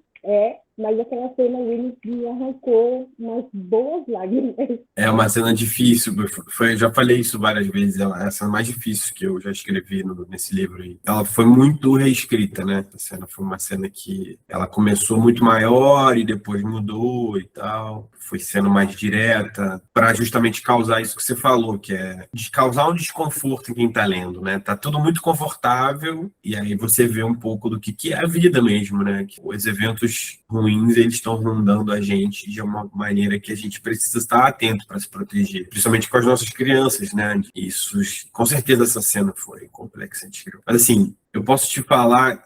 mas aquela cena ali me arrancou umas boas lágrimas. É uma cena difícil, já falei isso várias vezes, ela é a cena mais difícil que eu já escrevi nesse livro aí. Ela foi muito reescrita, né? A cena foi uma cena que ela começou muito maior e depois mudou e tal, foi sendo mais direta, para justamente causar isso que você falou, que é de causar um desconforto em quem tá lendo, né? Tá tudo muito confortável e aí você vê um pouco do que é a vida mesmo, né? Que os eventos ruins, eles estão rondando a gente de uma maneira que a gente precisa estar atento para se proteger, principalmente com as nossas crianças, né? Isso, com certeza essa cena foi complexa. Mas assim, eu posso te falar,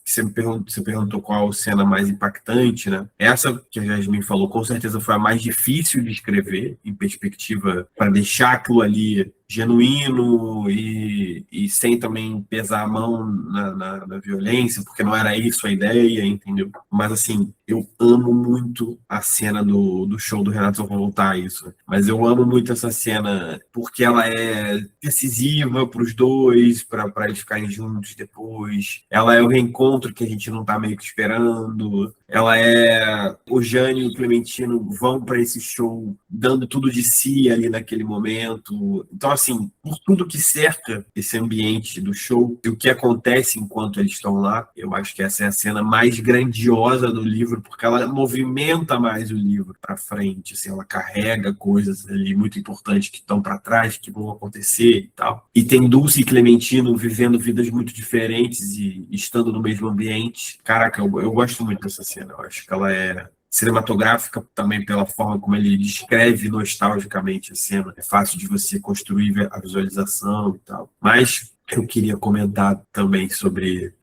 você perguntou qual cena mais impactante, né? Essa que a Jasmin falou, com certeza foi a mais difícil de escrever, em perspectiva, para deixar aquilo ali genuíno e sem também pesar a mão na violência, porque não era isso a ideia, entendeu? Mas assim, eu amo muito a cena do show do Renato, eu vou voltar a isso, mas eu amo muito essa cena porque ela é decisiva para os dois, para eles ficarem juntos depois. Ela é o reencontro que a gente não tá meio que esperando. Ela é o Jânio e o Clementino vão para esse show dando tudo de si ali naquele momento. Então, assim, por tudo que cerca esse ambiente do show e o que acontece enquanto eles estão lá, eu acho que essa é a cena mais grandiosa do livro, porque ela movimenta mais o livro para frente, assim, ela carrega coisas ali muito importantes que estão para trás, que vão acontecer e tal. E tem Dulce e Clementino vivendo vidas muito diferentes e estando no mesmo ambiente. Caraca, eu gosto muito dessa cena, eu acho que ela é cinematográfica também pela forma como ele descreve nostalgicamente a cena. É fácil de você construir a visualização e tal. Mas eu queria comentar também sobre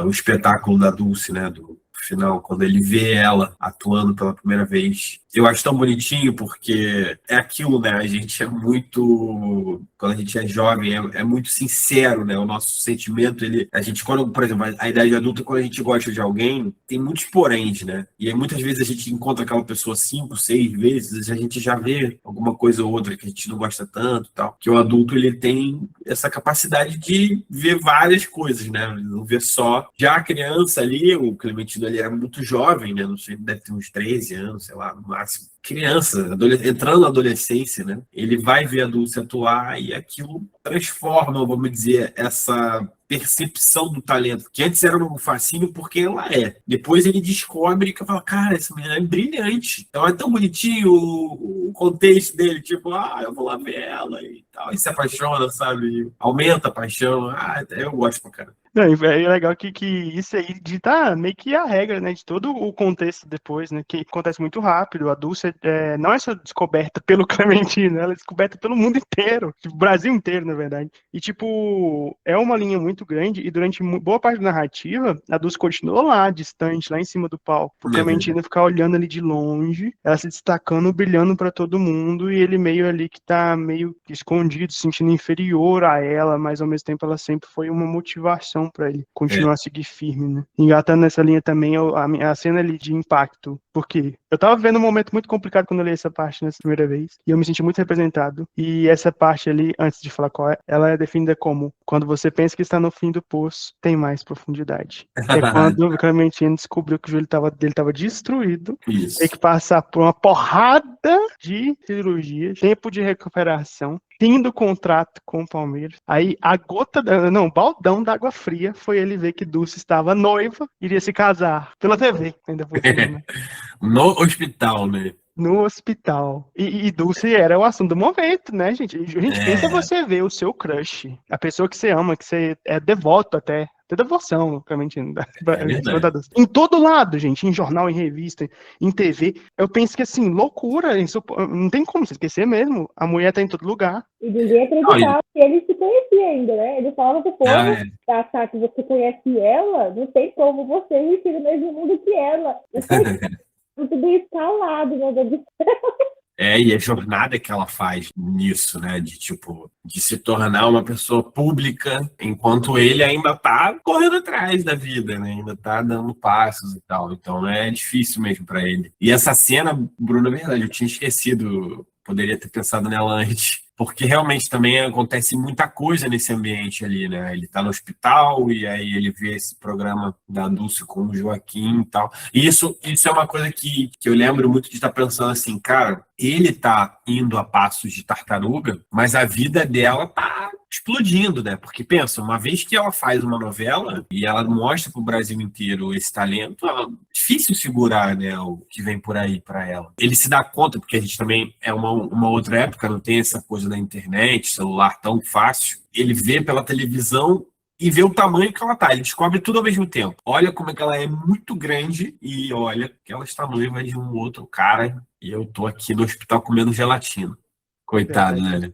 o espetáculo da Dulce, né, do final, quando ele vê ela atuando pela primeira vez. Eu acho tão bonitinho porque é aquilo, né? A gente é muito... Quando a gente é jovem, é muito sincero, né? O nosso sentimento, a gente, quando, por exemplo, a idade adulta, quando a gente gosta de alguém, tem muitos poréns, né? E aí muitas vezes a gente encontra aquela pessoa 5, 6 vezes, a gente já vê alguma coisa ou outra que a gente não gosta tanto e tal. Que o adulto, ele tem essa capacidade de ver várias coisas, né? Não ver só. Já a criança ali, o Clementino, ele era muito jovem, né? Não sei, deve ter uns 13 anos, sei lá, no máximo. Criança, entrando na adolescência, né? Ele vai ver a Dulce atuar e aquilo transforma, vamos dizer, essa percepção do talento, que antes era um fascínio porque ela é. Depois ele descobre que fala, cara, essa menina é brilhante. Então é tão bonitinho o contexto dele, tipo, eu vou lá ver ela e tal. E se apaixona, sabe? Aumenta a paixão. Eu gosto pra caramba. Não, é legal que isso aí dita meio que a regra, né, de todo o contexto depois, né, que acontece muito rápido. A Dulce não é só descoberta pelo Clementino, ela é descoberta pelo mundo inteiro, o Brasil inteiro, na verdade. E, tipo, é uma linha muito grande e durante boa parte da narrativa, a Dulce continuou lá, distante, lá em cima do palco. O Clementino ficar olhando ali de longe, ela se destacando, brilhando pra todo mundo e ele meio ali que tá meio escondido, se sentindo inferior a ela, mas ao mesmo tempo ela sempre foi uma motivação para ele continuar a seguir firme, né? Engatando nessa linha também a cena ali de impacto, porque eu tava vivendo um momento muito complicado quando eu li essa parte nessa primeira vez, e eu me senti muito representado, e essa parte ali, antes de falar qual é, ela é definida como, quando você pensa que está no fim do poço, tem mais profundidade. É quando o Clementino descobriu que o joelho dele tava destruído, tem que passar por uma porrada de cirurgias, tempo de recuperação, tendo contrato com o Palmeiras. Aí o baldão d'água fria foi ele ver que Dulce estava noiva, iria se casar pela TV, ainda por cima, né? No hospital, né? No hospital. E Dulce era o assunto do momento, né, gente? Pensa você ver o seu crush, a pessoa que você ama, que você é devoto até devoção, realmente, em todo lado, gente, em jornal, em revista, em TV. Eu penso que, assim, loucura, não tem como se esquecer mesmo. A mulher tá em todo lugar. E ninguém acreditava que ele se conhecia ainda, né? Ele falava pro povo, achar que você conhece ela, não tem como você existir no mesmo mundo que ela. Tudo escalado, meu Deus do céu. E a jornada que ela faz nisso, né? De se tornar uma pessoa pública, enquanto ele ainda tá correndo atrás da vida, né? Ainda tá dando passos e tal. Então é difícil mesmo para ele. E essa cena, Bruno, é verdade, eu tinha esquecido, poderia ter pensado nela antes. Porque realmente também acontece muita coisa nesse ambiente ali, né? Ele tá no hospital e aí ele vê esse programa da Dulce com o Joaquim e tal. E isso é uma coisa que eu lembro muito de estar pensando assim, cara, ele tá indo a passos de tartaruga, mas a vida dela tá explodindo, né? Porque pensa, uma vez que ela faz uma novela e ela mostra pro Brasil inteiro esse talento, é difícil segurar, né, o que vem por aí para ela. Ele se dá conta, porque a gente também é uma outra época, não tem essa coisa da internet, celular tão fácil. Ele vê pela televisão e vê o tamanho que ela tá. Ele descobre tudo ao mesmo tempo. Olha como é que ela é muito grande e olha que ela está noiva de um outro cara e eu tô aqui no hospital comendo gelatina. Coitado, né?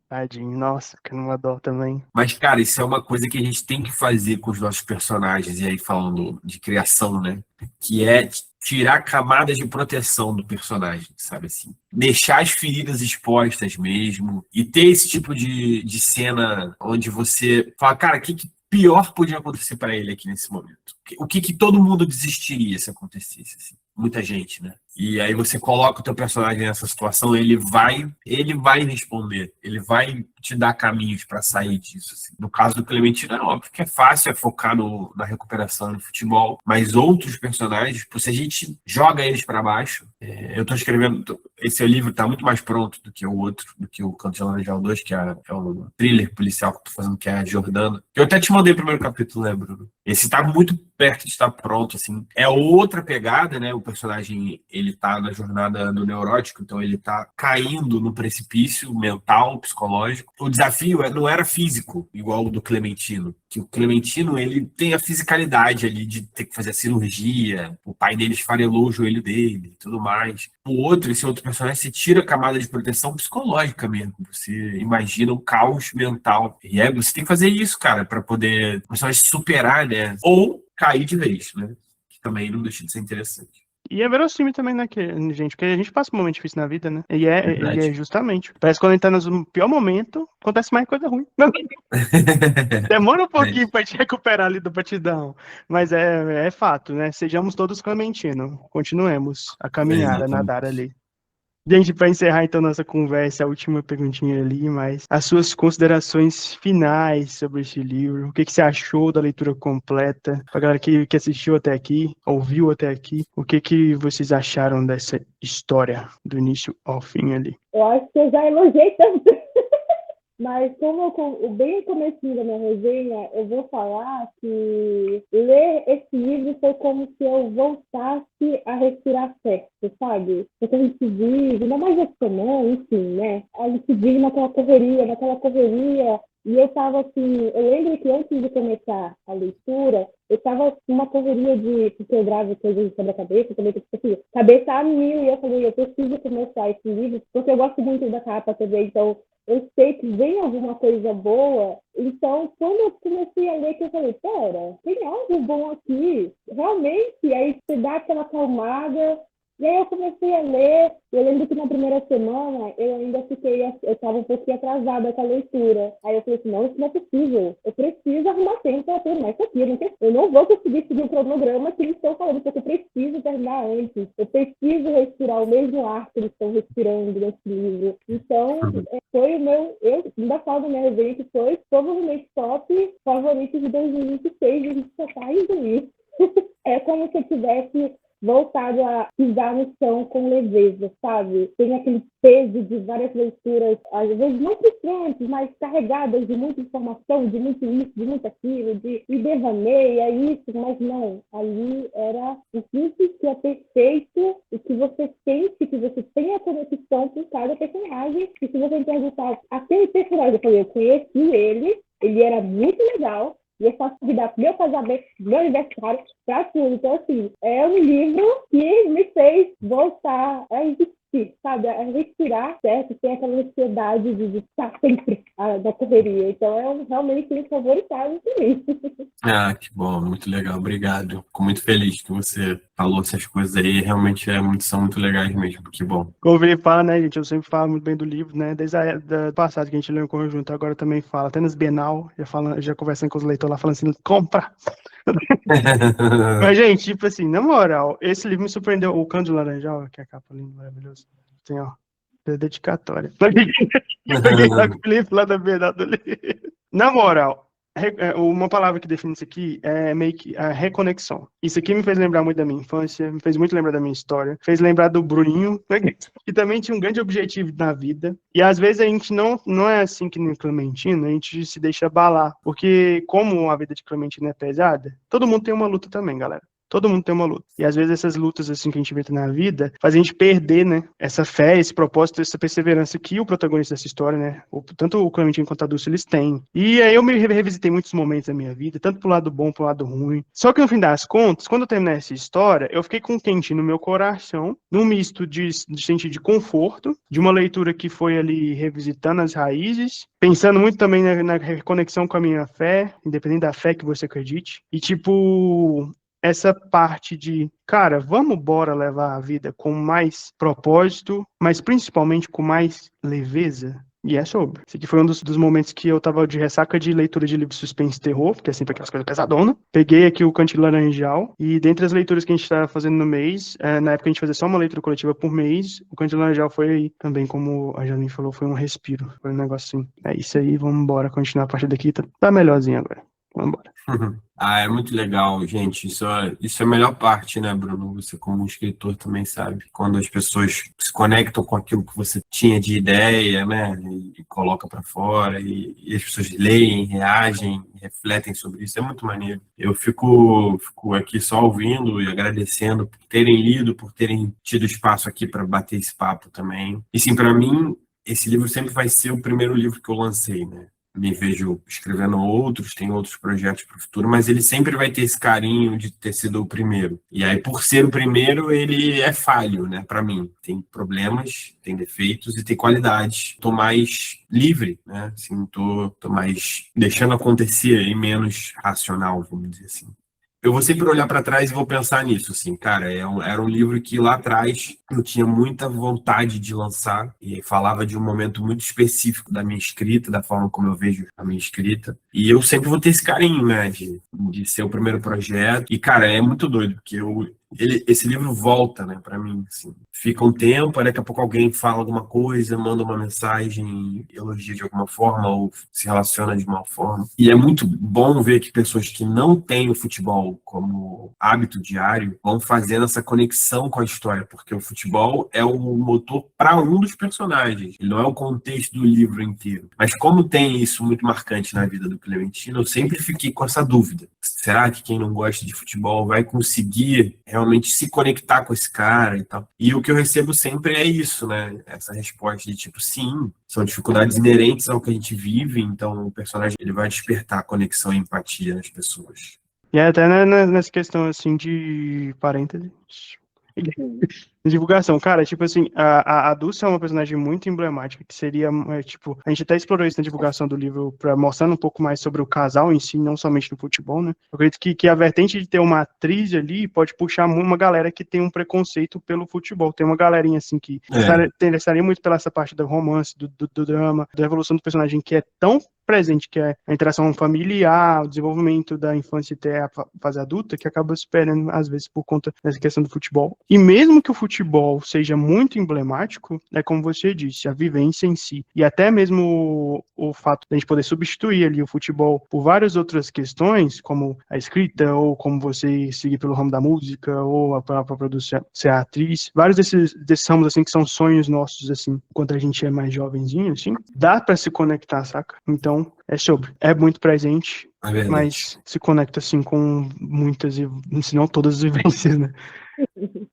Tadinho, nossa, que não adoro também. Mas, cara, isso é uma coisa que a gente tem que fazer com os nossos personagens, e aí falando de criação, né? Que é tirar camadas de proteção do personagem, sabe assim? Deixar as feridas expostas mesmo, e ter esse tipo de cena onde você fala, cara, o que pior podia acontecer para ele aqui nesse momento? O que todo mundo desistiria se acontecesse, assim? Muita gente, né? E aí você coloca o teu personagem nessa situação, ele vai responder, ele vai te dar caminhos para sair disso. Assim. No caso do Clementino, é óbvio que é fácil, é focar na recuperação do futebol, mas outros personagens, se a gente joga eles para baixo, eu estou escrevendo, esse livro está muito mais pronto do que o outro, do que o Canto de Laranjal 2, que é um thriller policial que eu estou fazendo, que é a Jordana. Eu até te mandei o primeiro capítulo, né, Bruno? Esse está muito perto de estar pronto, assim. É outra pegada, né? O personagem, ele tá na jornada do neurótico, então ele tá caindo no precipício mental, psicológico. O desafio não era físico, igual o do Clementino. Que o Clementino, ele tem a fisicalidade ali de ter que fazer a cirurgia, o pai dele esfarelou o joelho dele e tudo mais. Esse outro personagem, você tira a camada de proteção psicológica mesmo. Você imagina um caos mental. E você tem que fazer isso, cara, para poder o personagem superar, né? Ou cair de vez, né? também não deixa de ser interessante. E é verossímil também, né, gente? Porque a gente passa um momento difícil na vida, né? E é Verdade. justamente. Parece que quando a gente tá no pior momento, acontece mais coisa ruim. Demora um pouquinho pra gente recuperar ali do batidão. Mas é fato, né? Sejamos todos clementinos. Continuemos a caminhar, a nadar ali. Gente, para encerrar então nossa conversa, a última perguntinha ali, mas as suas considerações finais sobre este livro, o que você achou da leitura completa, para a galera que assistiu até aqui, ouviu até aqui, o que vocês acharam dessa história, do início ao fim ali? Eu acho que eu já elogiei tanto. Mas como bem no comecinho da minha resenha, eu vou falar que ler esse livro foi como se eu voltasse a respirar sexo, sabe? Porque a gente vive, ainda mais esse semana, enfim, né? A gente vive naquela correria, e eu tava assim, eu lembro que antes de começar a leitura, eu tava numa correria porque eu gravo coisas sobre a cabeça, também tipo assim, cabeça a mil, e eu falei, eu preciso começar esse livro, porque eu gosto muito da capa também, então eu sei que vem alguma coisa boa, então quando eu comecei a ler, que eu falei, pera, tem algo bom aqui, realmente, aí você dá aquela acalmada, e aí eu comecei a ler, eu lembro que na primeira semana eu ainda eu estava um pouquinho atrasada com a leitura, aí eu falei assim, não, isso não é possível, eu preciso arrumar tempo para terminar isso aqui, eu não vou conseguir seguir o cronograma que eles estão falando, porque eu preciso terminar antes, eu preciso respirar o mesmo ar que eles estão respirando nesse livro, então foi eu ainda falo na minha resenha que foi provavelmente top favorito de 2026, e a gente só tá indo isso. É como se eu tivesse voltado a pisar no chão com leveza, sabe? Tem aquele peso de várias leituras, às vezes não frustrantes, mas carregadas de muita informação, de muito isso, de muito aquilo, e devaneia isso, mas não. Ali era o simples que é perfeito e que você sente, que você tem a conexão com cada personagem. E se você me perguntar, aquele personagem, eu falei, eu conheci ele era muito legal, e eu faço convidar pro meu casamento, pro meu aniversário, pra tudo. Então, assim, é um livro que me fez voltar a existir, sabe? A respirar, certo? Tem aquela ansiedade de estar sempre na correria. Então, é realmente um favoritado por mim. Ah, que bom, muito legal, obrigado. Fico muito feliz que você falou essas coisas aí, realmente são muito legais mesmo, que bom. Como o Felipe fala, né, gente, eu sempre falo muito bem do livro, né, desde a da passada que a gente leu em conjunto, agora também fala, até nas Bienal, já conversando com os leitores lá, falando assim, compra! Mas, gente, tipo assim, na moral, esse livro me surpreendeu, o Canto de Laranjal, que é a capa linda, maravilhosa, tem, ó, dedicatória. Pra quem tá com o Felipe lá da Bienal do livro. Na moral, uma palavra que define isso aqui é meio que a reconexão. Isso aqui me fez lembrar muito da minha infância, me fez muito lembrar da minha história, fez lembrar do Bruninho, que também tinha um grande objetivo na vida. E às vezes a gente não é assim que nem Clementino, a gente se deixa abalar. Porque como a vida de Clementino é pesada, todo mundo tem uma luta também, galera. Todo mundo tem uma luta. E às vezes essas lutas assim que a gente vê na vida fazem a gente perder, né? Essa fé, esse propósito, essa perseverança que o protagonista dessa história, né? Tanto o Clementino quanto a Dulce, eles têm. E aí eu me revisitei muitos momentos da minha vida, tanto pro lado bom, pro lado ruim. Só que no fim das contas, quando eu terminei essa história, eu fiquei com um quentinho no meu coração, num misto de sentir de conforto, de uma leitura que foi ali revisitando as raízes, pensando muito também na reconexão com a minha fé, independente da fé que você acredite. E tipo, essa parte de, cara, vamos bora levar a vida com mais propósito, mas principalmente com mais leveza. E é sobre. Esse aqui foi um dos momentos que eu tava de ressaca de leitura de livro suspense e terror, porque é sempre aquelas coisas pesadonas. Peguei aqui o Canto de Laranjal, e dentre as leituras que a gente tá fazendo no mês, na época a gente fazia só uma leitura coletiva por mês, o Canto de Laranjal foi também, como a Janine falou, foi um respiro. Foi um negócio assim. É isso aí, vamos embora continuar a partir daqui. Tá melhorzinho agora. Vamos embora. Ah, é muito legal, gente. Isso é a melhor parte, né, Bruno? Você, como um escritor, também sabe. Quando as pessoas se conectam com aquilo que você tinha de ideia, né, e coloca para fora, e as pessoas leem, reagem, refletem sobre isso, é muito maneiro. Eu fico aqui só ouvindo e agradecendo por terem lido, por terem tido espaço aqui para bater esse papo também. E sim, para mim, esse livro sempre vai ser o primeiro livro que eu lancei, né? Me vejo escrevendo outros, tem outros projetos para o futuro, mas ele sempre vai ter esse carinho de ter sido o primeiro. E aí, por ser o primeiro, ele é falho, né, para mim. Tem problemas, tem defeitos e tem qualidades. Tô mais livre, né, assim, tô mais deixando acontecer e menos racional, vamos dizer assim. eu vou sempre olhar para trás e vou pensar nisso, assim, cara, era um livro que lá atrás eu tinha muita vontade de lançar e falava de um momento muito específico da minha escrita, da forma como eu vejo a minha escrita. E eu sempre vou ter esse carinho, né, de ser o primeiro projeto. E, cara, é muito doido, porque esse livro volta, né, para mim, assim. Fica um tempo, aí daqui a pouco alguém fala alguma coisa, manda uma mensagem, elogia de alguma forma ou se relaciona de uma forma. E é muito bom ver que pessoas que não têm o futebol como hábito diário vão fazendo essa conexão com a história, porque o futebol é o motor para um dos personagens, ele não é o contexto do livro inteiro. Mas como tem isso muito marcante na vida do Clementino, eu sempre fiquei com essa dúvida. Será que quem não gosta de futebol vai conseguir realmente se conectar com esse cara e tal? E o que eu recebo sempre é isso, né? Essa resposta de tipo, sim, são dificuldades inerentes ao que a gente vive, então o personagem ele vai despertar conexão e empatia nas pessoas. E até nessa questão, assim, de parênteses, divulgação, cara, tipo assim, a Dulce é uma personagem muito emblemática, que seria, tipo, a gente até explorou isso na divulgação do livro, mostrando um pouco mais sobre o casal em si, não somente no futebol, né? Eu acredito que a vertente de ter uma atriz ali pode puxar uma galera que tem um preconceito pelo futebol. Tem uma galerinha, assim, que interessaria muito pela essa parte do romance, do drama, da evolução do personagem, que é tão presente, que é a interação familiar, o desenvolvimento da infância até a fase adulta, que acaba se perdendo, às vezes, por conta dessa questão do futebol. E mesmo que o futebol seja muito emblemático, é como você disse, a vivência em si, e até mesmo o fato de a gente poder substituir ali o futebol por várias outras questões, como a escrita, ou como você seguir pelo ramo da música, ou a própria produção, ser atriz, vários desses ramos, assim, que são sonhos nossos, assim, quando a gente é mais jovenzinho, assim, dá pra se conectar, saca? Então, é muito presente, mas se conecta, assim, com muitas, se não todas as vivências, né,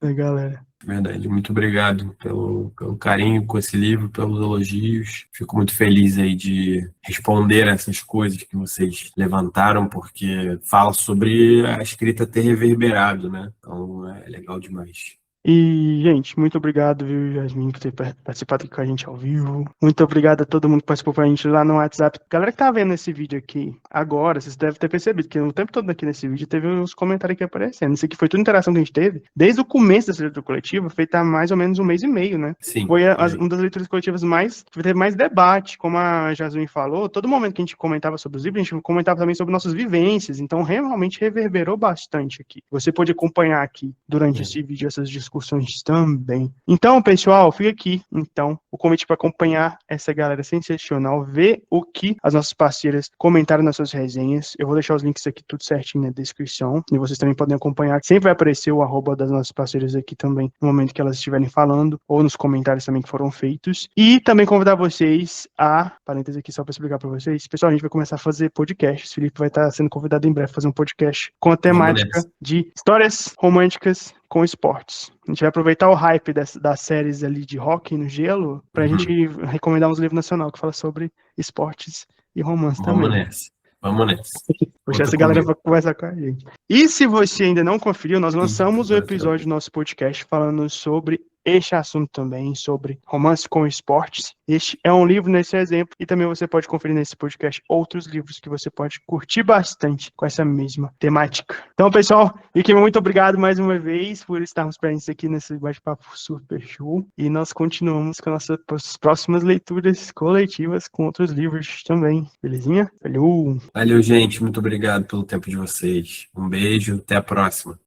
da galera. Verdade, muito obrigado pelo carinho com esse livro, pelos elogios. Fico muito feliz aí de responder essas coisas que vocês levantaram, porque fala sobre a escrita ter reverberado, né? Então é legal demais. E, gente, muito obrigado, viu, Yasmin, por ter participado aqui com a gente ao vivo. Muito obrigado a todo mundo que participou com a gente lá no WhatsApp. Galera que tá vendo esse vídeo aqui agora, vocês devem ter percebido que o tempo todo aqui nesse vídeo teve uns comentários aqui aparecendo. Isso aqui foi toda a interação que a gente teve desde o começo dessa leitura coletiva, feita há mais ou menos um mês e meio, né? Sim. Foi uma das leituras coletivas que teve mais debate, como a Jasmine falou. Todo momento que a gente comentava sobre os livros, a gente comentava também sobre nossas vivências. Então, realmente reverberou bastante aqui. Você pode acompanhar aqui durante esse vídeo essas discussões também. Então, pessoal, fica aqui, então, o convite para acompanhar essa galera sensacional, ver o que as nossas parceiras comentaram nas suas resenhas. Eu vou deixar os links aqui tudo certinho na descrição, e vocês também podem acompanhar. Sempre vai aparecer o @ das nossas parceiras aqui também, no momento que elas estiverem falando, ou nos comentários também que foram feitos. E também convidar vocês parênteses aqui só para explicar para vocês, pessoal, a gente vai começar a fazer podcasts. O Felipe vai estar sendo convidado em breve a fazer um podcast com a temática de histórias românticas com esportes. A gente vai aproveitar o hype das séries ali de hóquei no gelo pra gente recomendar uns livros nacionais que falam sobre esportes e romance também. Vamos nessa. Puxar essa galera pra conversar com a gente. E se você ainda não conferiu, nós lançamos um episódio do nosso podcast falando sobre este assunto também, sobre romance com esportes. Este é um livro nesse exemplo, e também você pode conferir nesse podcast outros livros que você pode curtir bastante com essa mesma temática. Então, pessoal, muito obrigado mais uma vez por estarmos presentes aqui nesse bate-papo super show, e nós continuamos com nossas próximas leituras coletivas com outros livros também. Belezinha? Valeu, gente, muito obrigado pelo tempo de vocês. Um beijo, até a próxima.